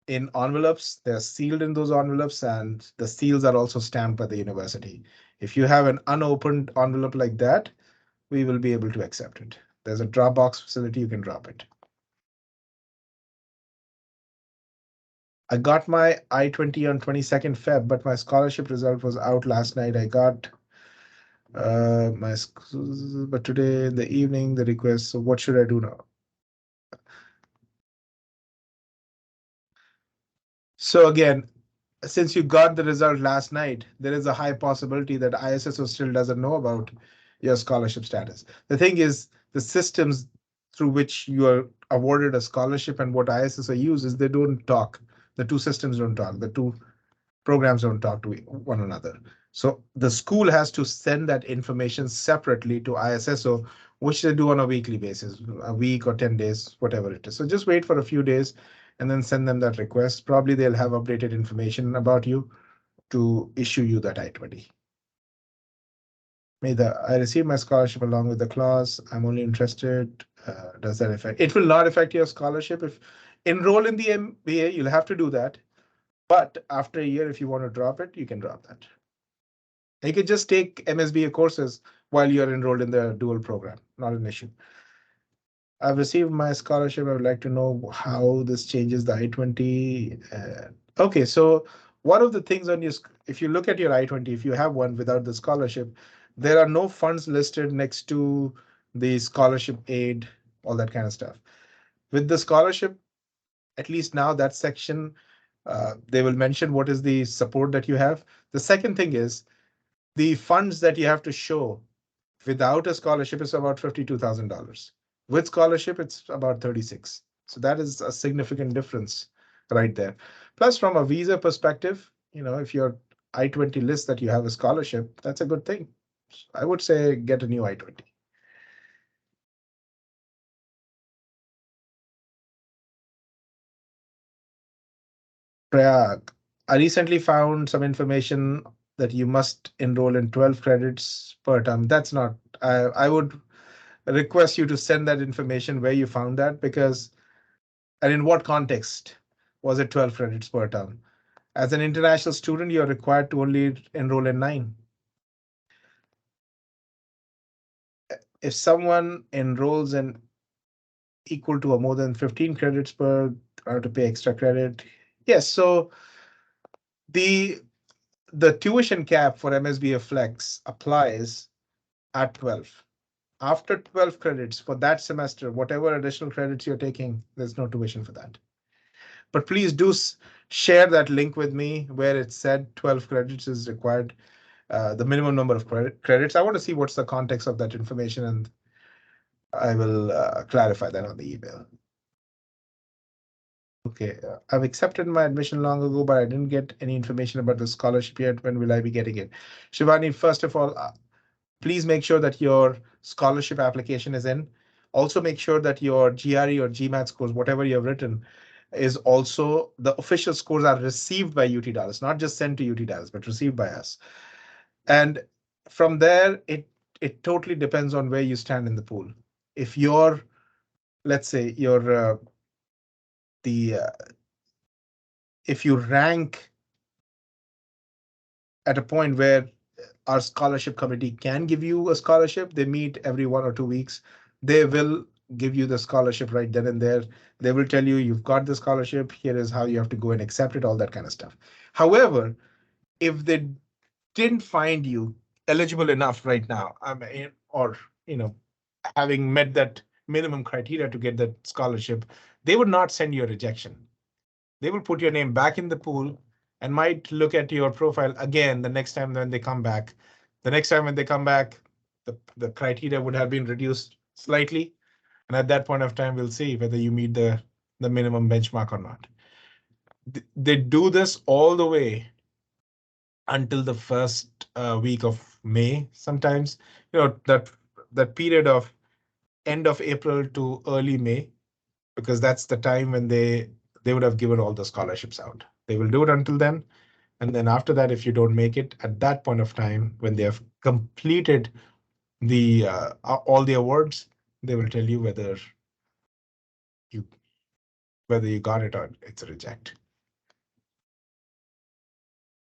in envelopes. They're sealed in those envelopes, and the seals are also stamped by the university. If you have an unopened envelope like that, we will be able to accept it. There's a Dropbox facility, you can drop it. I got my I-20 on 22nd Feb, but my scholarship result was out last night. I got but today in the evening, the request. So what should I do now? So again, since you got the result last night, there is a high possibility that ISSO still doesn't know about your scholarship status. The thing is, the systems through which you are awarded a scholarship and what ISSO uses, they don't talk. The two systems don't talk. The two programs don't talk to one another. So the school has to send that information separately to ISSO, which they do on a weekly basis, a week or 10 days, whatever it is. So just wait for a few days and then send them that request. Probably they'll have updated information about you to issue you that I-20. I received my scholarship along with the clause. I'm only interested. Does that affect? It will not affect your scholarship. If enroll in the MBA, you'll have to do that. But after a year, if you want to drop it, you can drop that. You can just take MSBA courses while you're enrolled in the dual program, not an issue. I've received my scholarship. I would like to know how this changes the I-20. Okay, so one of the things on your, if you look at your I-20, if you have one without the scholarship, there are no funds listed next to the scholarship aid, all that kind of stuff. With the scholarship, at least now that section, they will mention what is the support that you have. The second thing is the funds that you have to show without a scholarship is about $52,000. With scholarship, it's about 36. So that is a significant difference right there. Plus, from a visa perspective, if your I-20 lists that you have a scholarship, that's a good thing. I would say get a new I-20. Prayag, I recently found some information that you must enroll in 12 credits per term. That's not, I would request you to send that information where you found that, because, and in what context was it 12 credits per term? As an international student, you're required to only enroll in 9. If someone enrolls in equal to or more than 15 credits per, I have to pay extra credit. Yes, so the the tuition cap for MSBA Flex applies at 12. After 12 credits for that semester, whatever additional credits you're taking, there's no tuition for that. But please do share that link with me where it said 12 credits is required, the minimum number of credits. I want to see what's the context of that information, and I will clarify that on the email. Okay, I've accepted my admission long ago, but I didn't get any information about the scholarship yet. When will I be getting it? Shivani, first of all, please make sure that your scholarship application is in. Also make sure that your GRE or GMAT scores, whatever you have written, is also the official scores are received by UT Dallas, not just sent to UT Dallas, but received by us. And from there, it totally depends on where you stand in the pool. If you're, let's say, you're the if you rank at a point where our scholarship committee can give you a scholarship, they meet every 1 or 2 weeks. They will give you the scholarship right then and there. They will tell you you've got the scholarship. Here is how you have to go and accept it, all that kind of stuff. However, if they didn't find you eligible enough right now, I mean, or having met that minimum criteria to get that scholarship, they would not send you a rejection. They will put your name back in the pool and might look at your profile again the next time when they come back. The next time when they come back, the criteria would have been reduced slightly. And at that point of time, we'll see whether you meet the minimum benchmark or not. They do this all the way until the first week of May. Sometimes, that period of end of April to early May, because that's the time when they would have given all the scholarships out. They will do it until then. And then after that, if you don't make it at that point of time, when they have completed the all the awards, they will tell you you whether you got it or it's a reject.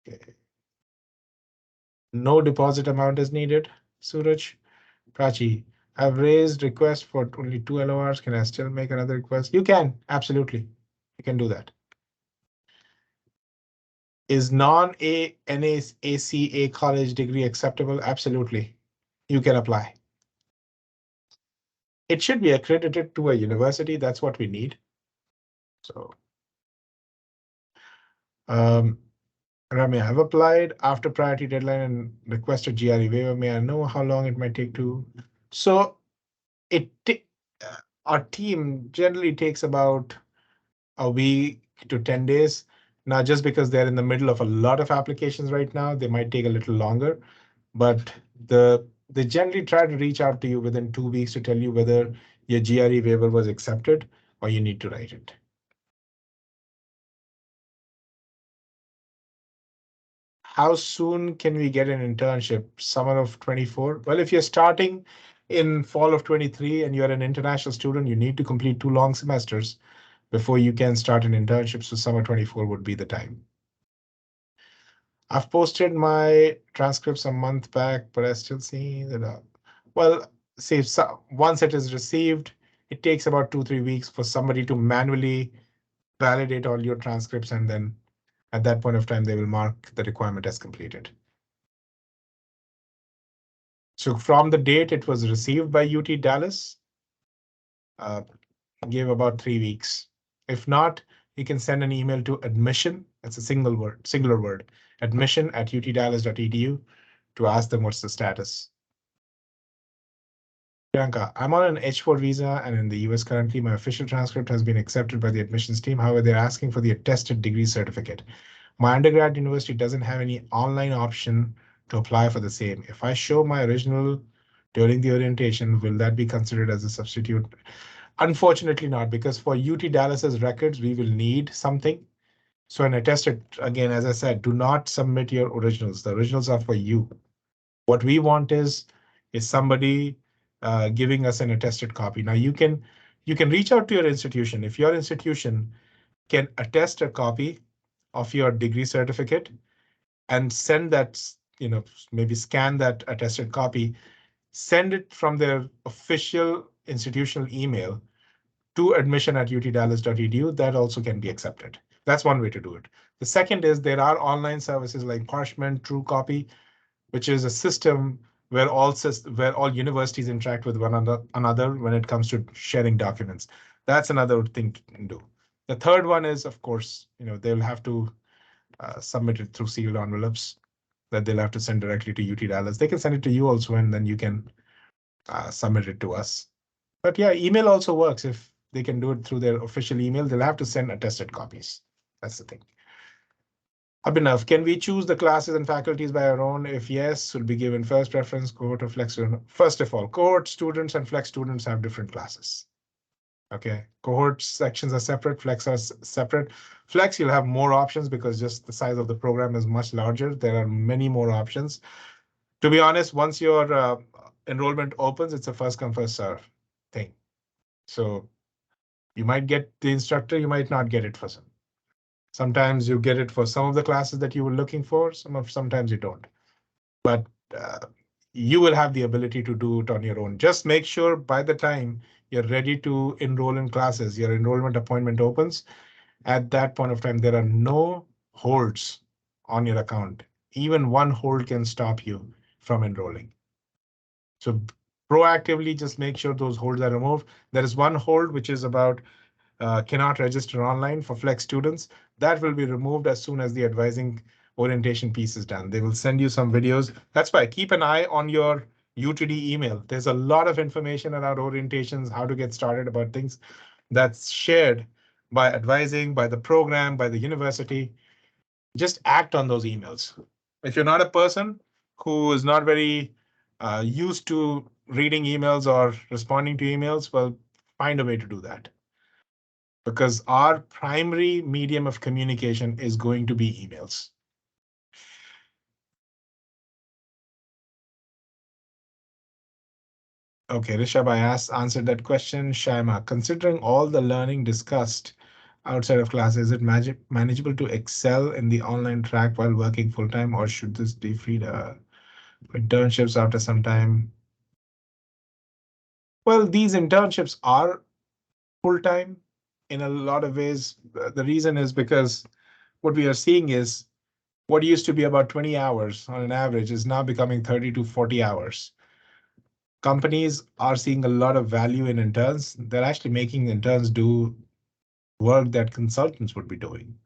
Okay. No deposit amount is needed. Suraj, Prachi, I've raised request for only 2 LORs. Can I still make another request? You can, absolutely. You can do that. Is non-A NACA college degree acceptable? Absolutely. You can apply. It should be accredited to a university. That's what we need. So, Rami, I've applied after priority deadline and requested GRE waiver. May I know how long it might take to? So, it our team generally takes about a week to 10 days. Now, just because they're in the middle of a lot of applications right now, they might take a little longer, but they generally try to reach out to you within 2 weeks to tell you whether your GRE waiver was accepted or you need to write it. How soon can we get an internship? Summer of 24? Well, if you're starting in fall of 23 and you're an international student, you need to complete 2 long semesters before you can start an internship. So summer 24 would be the time. I've posted my transcripts a month back, but I still see that. Well, see, once it is received, it takes about 2-3 weeks for somebody to manually validate all your transcripts, and then at that point of time, they will mark the requirement as completed. So from the date it was received by UT Dallas, give about 3 weeks. If not, you can send an email to admission. That's a singular word, admission@utdallas.edu to ask them what's the status. Priyanka, I'm on an H4 visa and in the US currently. My official transcript has been accepted by the admissions team. However, they're asking for the attested degree certificate. My undergrad university doesn't have any online option to apply for the same. If I show my original during the orientation, will that be considered as a substitute? Unfortunately not, because for UT Dallas's records, we will need something. So an attested, again, as I said, do not submit your originals. The originals are for you. What we want is somebody giving us an attested copy. Now you can reach out to your institution. If your institution can attest a copy of your degree certificate and send that, maybe scan that attested copy, send it from their official institutional email to admission@utdallas.edu, that also can be accepted. That's one way to do it. The second is there are online services like Parchment, TrueCopy, which is a system where all universities interact with one another when it comes to sharing documents. That's another thing you can do. The third one is, of course, they'll have to submit it through sealed envelopes that they'll have to send directly to UT Dallas. They can send it to you also, and then you can submit it to us. But yeah, email also works. If they can do it through their official email, they'll have to send attested copies. That's the thing. Abhinav, can we choose the classes and faculties by our own? If yes, will be given first preference, cohort or flex student. First of all, cohort students and flex students have different classes. Okay, cohort sections are separate, flex are separate. Flex, you'll have more options because just the size of the program is much larger. There are many more options. To be honest, once your enrollment opens, it's a first come, first serve thing. So you might get the instructor, you might not get it for some. Sometimes you get it for some of the classes that you were looking for, sometimes you don't. But uh, you will have the ability to do it on your own. Just make sure by the time you're ready to enroll in classes, your enrollment appointment opens. At that point of time, there are no holds on your account. Even one hold can stop you from enrolling. So proactively just make sure those holds are removed. There is one hold which is about cannot register online for flex students. That will be removed as soon as the advising orientation piece is done. They will send you some videos. That's why keep an eye on your UTD email. There's a lot of information around orientations, how to get started about things that's shared by advising, by the program, by the university. Just act on those emails. If you're not a person who is not very used to reading emails or responding to emails, well, find a way to do that because our primary medium of communication is going to be emails. Okay, Rishabh, answered that question. Shaima, considering all the learning discussed outside of class, is it manageable to excel in the online track while working full time, or should this be free to internships after some time? Well, these internships are full time in a lot of ways. The reason is because what we are seeing is what used to be about 20 hours on an average is now becoming 30 to 40 hours. Companies are seeing a lot of value in interns. They're actually making interns do work that consultants would be doing.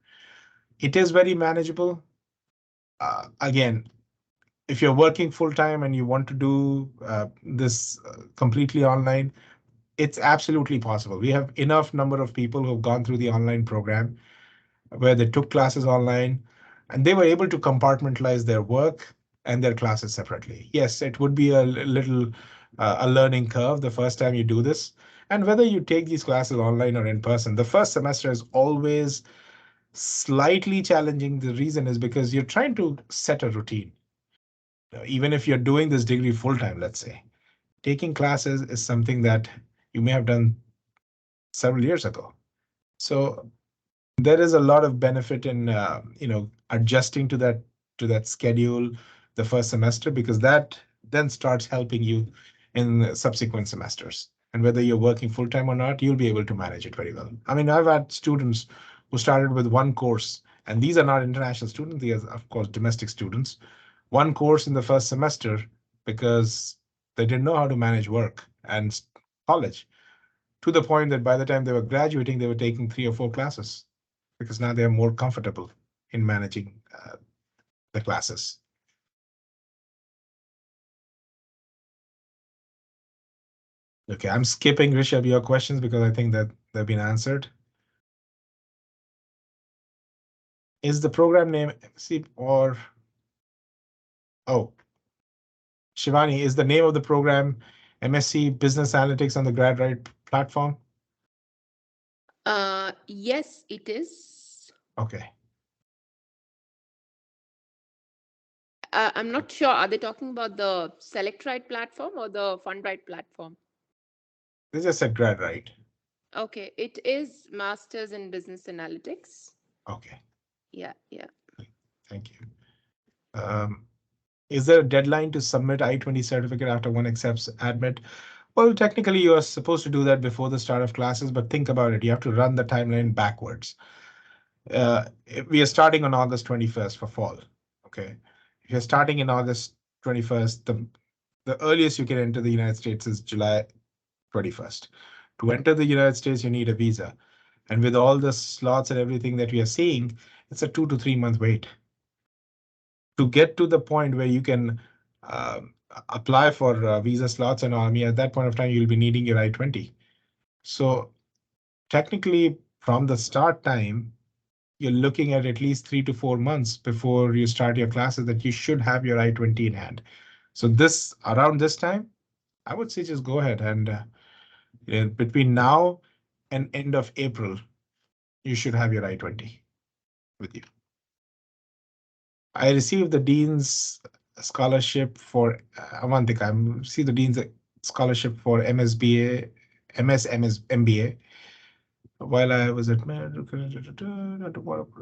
It is very manageable. Again, if you're working full time and you want to do this completely online, it's absolutely possible. We have enough number of people who've gone through the online program where they took classes online and they were able to compartmentalize their work and their classes separately. Yes, it would be a little a learning curve the first time you do this. And whether you take these classes online or in person, the first semester is always slightly challenging. The reason is because you're trying to set a routine. Even if you're doing this degree full time, let's say, taking classes is something that you may have done several years ago. So there is a lot of benefit in adjusting to that schedule the first semester because that then starts helping you in subsequent semesters. And whether you're working full time or not, you'll be able to manage it very well. I mean, I've had students who started with one course, and these are not international students, these are of course domestic students, one course in the first semester because they didn't know how to manage work and college, to the point that by the time they were graduating, they were taking 3 or 4 classes because now they're more comfortable in managing the classes. Okay, I'm skipping Rishabh your questions because I think that they've been answered. Is the program name MSc or oh, Shivani, is the name of the program MSc Business Analytics on the GradRight platform? Yes, it is. Okay. I'm not sure. Are they talking about the Select Right platform or the Fund Right platform? This is a grad, right? Okay, it is Masters in Business Analytics. Okay, Yeah, yeah. thank you. Is there a deadline to submit I-20 certificate after one accepts admit? Well, technically, you are supposed to do that before the start of classes, but think about it. You have to run the timeline backwards. We are starting on August 21st for fall. Okay. If you're starting in August 21st, the earliest you can enter the United States is July 21st. To enter the United States, you need a visa. And with all the slots and everything that we are seeing, it's a 2 to 3 month wait. To get to the point where you can apply for visa slots and army, at that point of time, you'll be needing your I-20. So technically, from the start time, you're looking at least 3 to 4 months before you start your classes that you should have your I-20 in hand. So around this time, I would say just go ahead and between now and end of April, you should have your I-20 with you. I received the Dean's scholarship for Avantika. I see the Dean's scholarship for MSBA, MBA while I was at.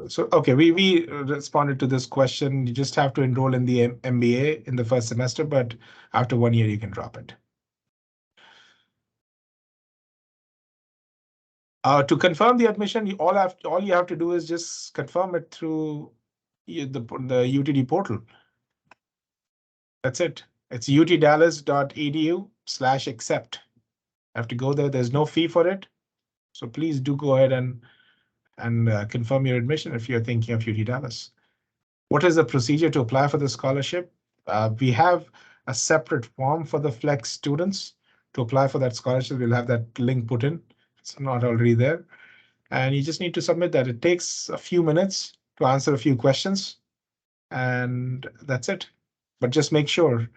So okay, we responded to this question. You just have to enroll in the MBA in the first semester, but after 1 year you can drop it. To confirm the admission, all you have to do is just confirm it through the UTD portal. That's it. It's utdallas.edu/accept. Have to go there. There's no fee for it. So please do go ahead and confirm your admission if you're thinking of UT Dallas. What is the procedure to apply for the scholarship? We have a separate form for the flex students to apply for that scholarship. We'll have that link put in. It's not already there. And you just need to submit that. It takes a few minutes to answer a few questions, and that's it. But just make sure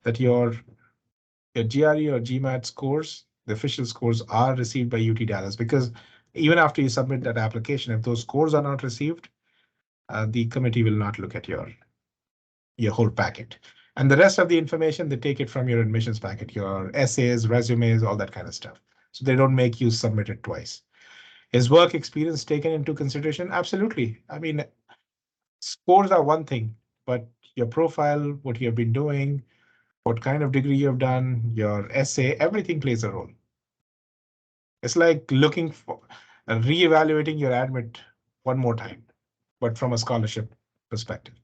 that your GRE or GMAT scores, the official scores, are received by UT Dallas, because even after you submit that application, if those scores are not received, the committee will not look at your whole packet. And the rest of the information, they take it from your admissions packet, your essays, resumes, all that kind of stuff. So they don't make you submit it twice. Is work experience taken into consideration? Absolutely. I mean, scores are one thing, but your profile, what you have been doing, what kind of degree you have done, your essay, everything plays a role. It's like looking for reevaluating your admit one more time, but from a scholarship perspective.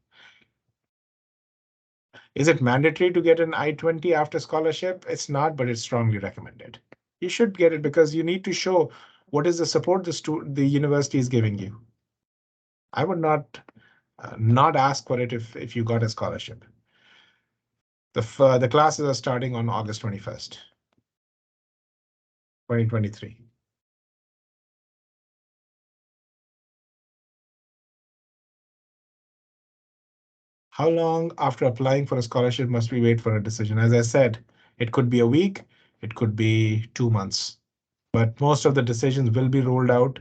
Is it mandatory to get an I-20 after scholarship? It's not, but it's strongly recommended. You should get it because you need to show what is the support the university is giving you. I would not ask for it if you got a scholarship. The classes are starting on August 21st, 2023. How long after applying for a scholarship must we wait for a decision? As I said, it could be a week, it could be 2 months, but most of the decisions will be rolled out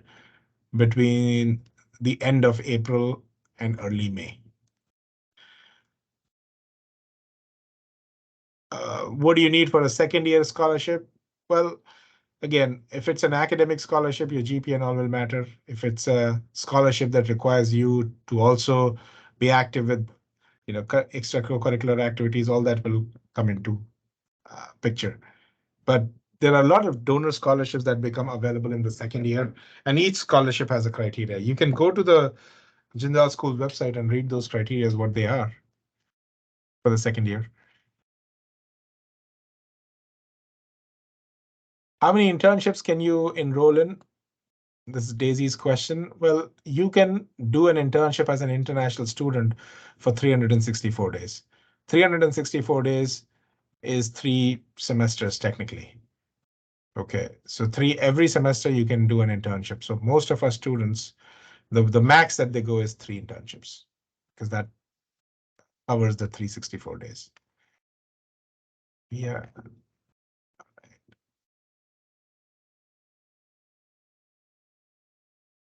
between the end of April and early May. What do you need for a second year scholarship? Well, again, if it's an academic scholarship, your GPA and all will matter. If it's a scholarship that requires you to also be active with, extracurricular activities, all that will come into picture. But there are a lot of donor scholarships that become available in the second year, and each scholarship has a criteria. You can go to the Jindal School website and read those criteria, what they are for the second year. How many internships can you enroll in? This is Daisy's question. Well, you can do an internship as an international student for 364 days. 364 days is 3 semesters technically. Okay, so every semester you can do an internship. So most of our students, the max that they go is 3 internships because that covers the 364 days. Yeah.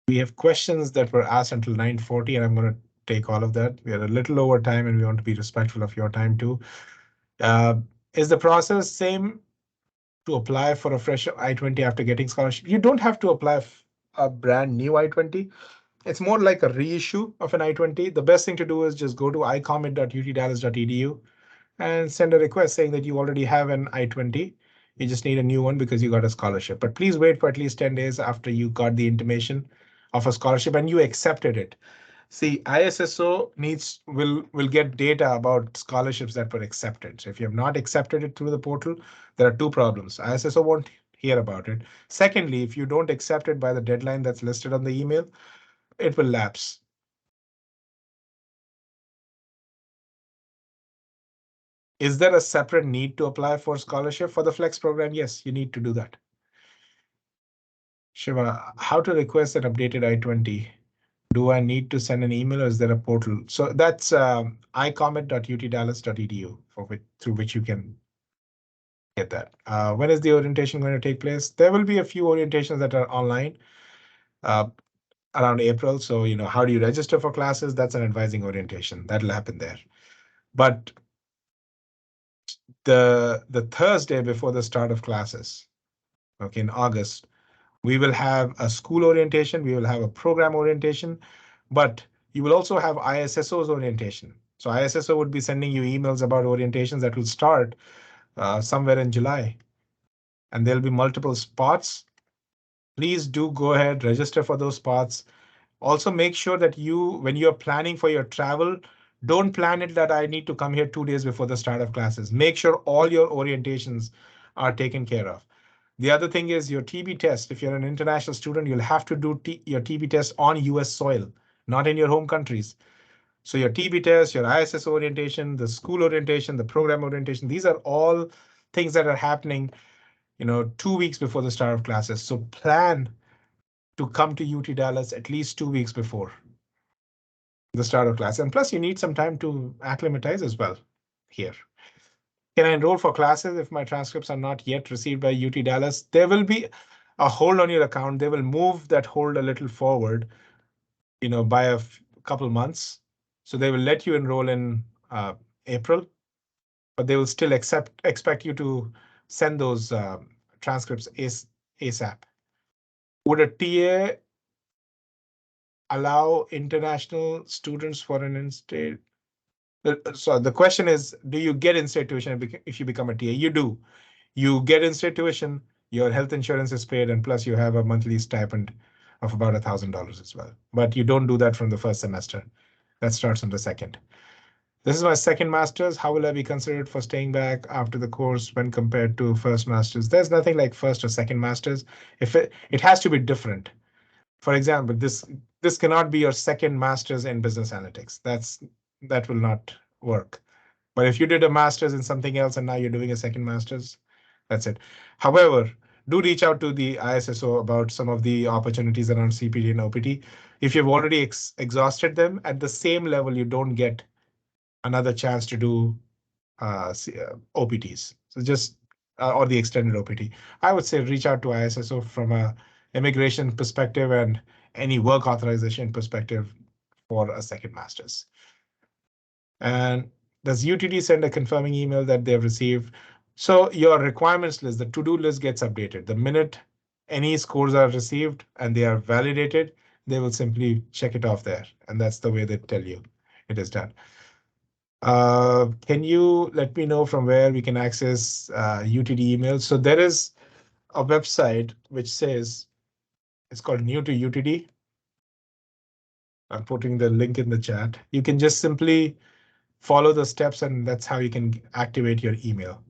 We have questions that were asked until 9:40, and I'm going to take all of that. We are a little over time and we want to be respectful of your time too. Uh, is the process same to apply for a fresh I-20 after getting scholarship? You don't have to apply a brand new I-20. It's more like a reissue of an I-20. The best thing to do is just go to icommit.utdallas.edu and send a request saying that you already have an I-20. You just need a new one because you got a scholarship. But please wait for at least 10 days after you got the intimation of a scholarship and you accepted it. See, ISSO will get data about scholarships that were accepted. So if you have not accepted it through the portal, there are two problems. ISSO won't hear about it. Secondly, if you don't accept it by the deadline that's listed on the email, it will lapse. Is there a separate need to apply for scholarship for the Flex program? Yes, you need to do that. Shiva, how to request an updated I-20? Do I need to send an email or is there a portal? So that's icommit.utdallas.edu through which you can get that. When is the orientation going to take place? There will be a few orientations that are online uh, around April. So, how do you register for classes? That's an advising orientation. That'll happen there. But the Thursday before the start of classes, okay, in August, we will have a school orientation, we will have a program orientation, but you will also have ISSO's orientation. So ISSO would be sending you emails about orientations that will start somewhere in July. And there'll be multiple spots. Please do go ahead, register for those spots. Also make sure that when you're planning for your travel, don't plan it that I need to come here 2 days before the start of classes. Make sure all your orientations are taken care of. The other thing is your TB test. If you're an international student, you'll have to do your TB test on US soil, not in your home countries. So your TB test, your ISS orientation, the school orientation, the program orientation, these are all things that are happening, 2 weeks before the start of classes. So plan to come to UT Dallas at least 2 weeks before the start of class. And plus you need some time to acclimatize as well here. Can I enroll for classes if my transcripts are not yet received by UT Dallas? There will be a hold on your account. They will move that hold a little forward, by a couple months. So they will let you enroll in April, but they will still expect you to send those transcripts ASAP. Would a TA allow international students for an in-state? So the question is, do you get in-state tuition if you become a TA? You do. You get in-state tuition, your health insurance is paid, and plus you have a monthly stipend of about $1,000 as well. But you don't do that from the first semester. That starts on the second. This is my second master's. How will I be considered for staying back after the course when compared to first master's? There's nothing like first or second master's. If it has to be different. For example, this cannot be your second master's in business analytics. That will not work. But if you did a master's in something else and now you're doing a second master's, that's it. However, do reach out to the ISSO about some of the opportunities around CPT and OPT. If you've already exhausted them at the same level, you don't get another chance to do OPTs. So just or the extended OPT. I would say reach out to ISSO from a immigration perspective and any work authorization perspective for a second master's. And does UTD send a confirming email that they've received? So your requirements list, the to-do list gets updated. The minute any scores are received and they are validated, they will simply check it off there. And that's the way they tell you it is done. Can you let me know from where we can access UTD emails? So there is a website which says it's called New to UTD. I'm putting the link in the chat. You can just simply follow the steps and that's how you can activate your email.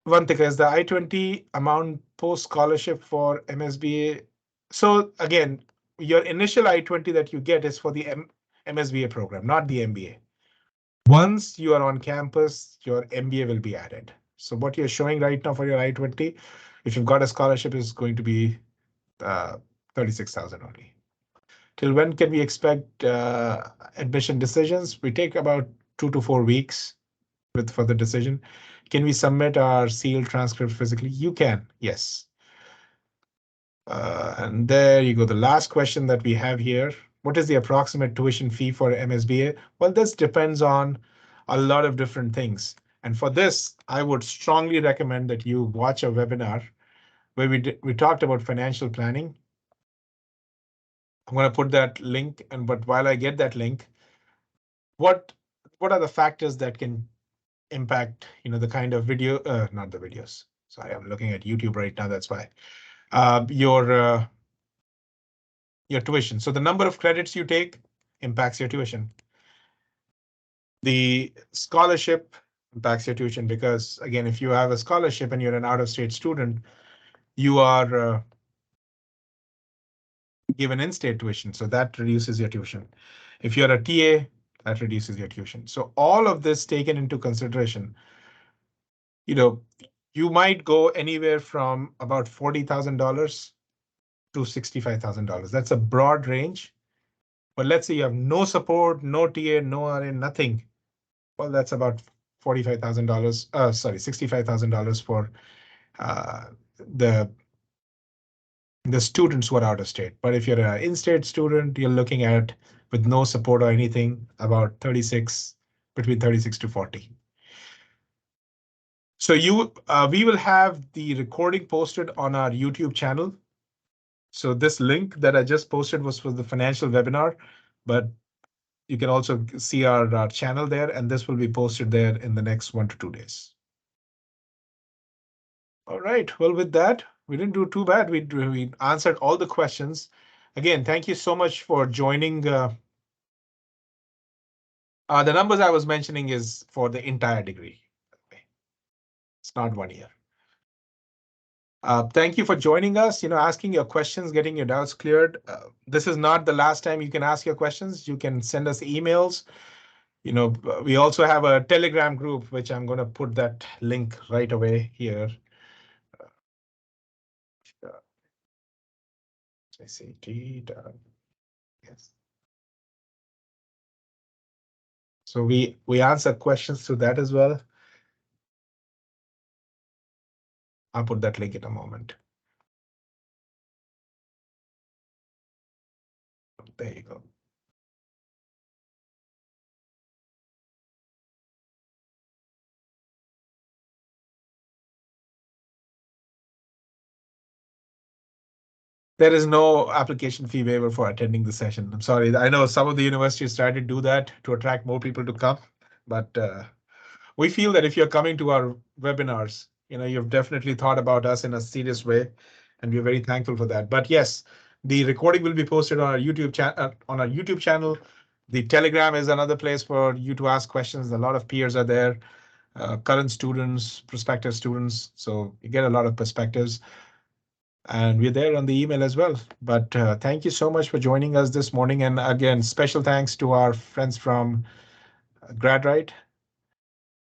Vantika, is the I-20 amount post scholarship for MSBA? So again, your initial I-20 that you get is for the MSBA program, not the MBA. Once you are on campus, your MBA will be added. So what you're showing right now for your I-20, if you've got a scholarship, is going to be 36,000 only. Till when can we expect admission decisions? We take about 2 to 4 weeks for the decision. Can we submit our sealed transcript physically? You can, yes. And there you go. The last question that we have here what is the approximate tuition fee for MSBA? Well, this depends on a lot of different things. And for this, I would strongly recommend that you watch a webinar where we talked about financial planning. I'm going to put that link, but while I get that link, what are the factors that can impact, the kind of video, not the videos. Sorry, I'm looking at YouTube right now. That's why. Your tuition. So the number of credits you take impacts your tuition. The scholarship impacts your tuition because, again, if you have a scholarship and you're an out-of-state student, you are given in-state tuition, so that reduces your tuition. If you're a TA, that reduces your tuition. So all of this taken into consideration, you might go anywhere from about $40,000 to $65,000. That's a broad range. But let's say you have no support, no TA, no RA, nothing. Well, that's about $45,000. Sorry, $65,000 for the students who are out of state. But if you're an in-state student, you're looking at, with no support or anything, about between 36 to 40. So we will have the recording posted on our YouTube channel. So this link that I just posted was for the financial webinar, but you can also see our channel there, and this will be posted there in the next 1 to 2 days. All right. Well, with that, we didn't do too bad. We answered all the questions. Again, thank you so much for joining. The numbers I was mentioning is for the entire degree. It's not 1 year. Thank you for joining us, asking your questions, getting your doubts cleared. This is not the last time you can ask your questions. You can send us emails. We also have a Telegram group, which I'm going to put that link right away here. Yes. So we answer questions through that as well. I'll put that link in a moment. There you go. There is no application fee waiver for attending the session. I'm sorry. I know some of the universities try to do that to attract more people to come, but we feel that if you're coming to our webinars, you've definitely thought about us in a serious way, and we're very thankful for that. But yes, the recording will be posted on our YouTube channel. The Telegram is another place for you to ask questions. A lot of peers are there, current students, prospective students, so you get a lot of perspectives. And we're there on the email as well. But thank you so much for joining us this morning. And again, special thanks to our friends from GradRight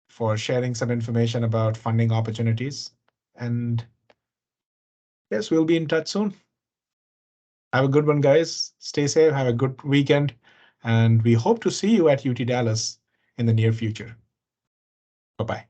for sharing some information about funding opportunities. And yes, we'll be in touch soon. Have a good one, guys. Stay safe. Have a good weekend. And we hope to see you at UT Dallas in the near future. Bye-bye.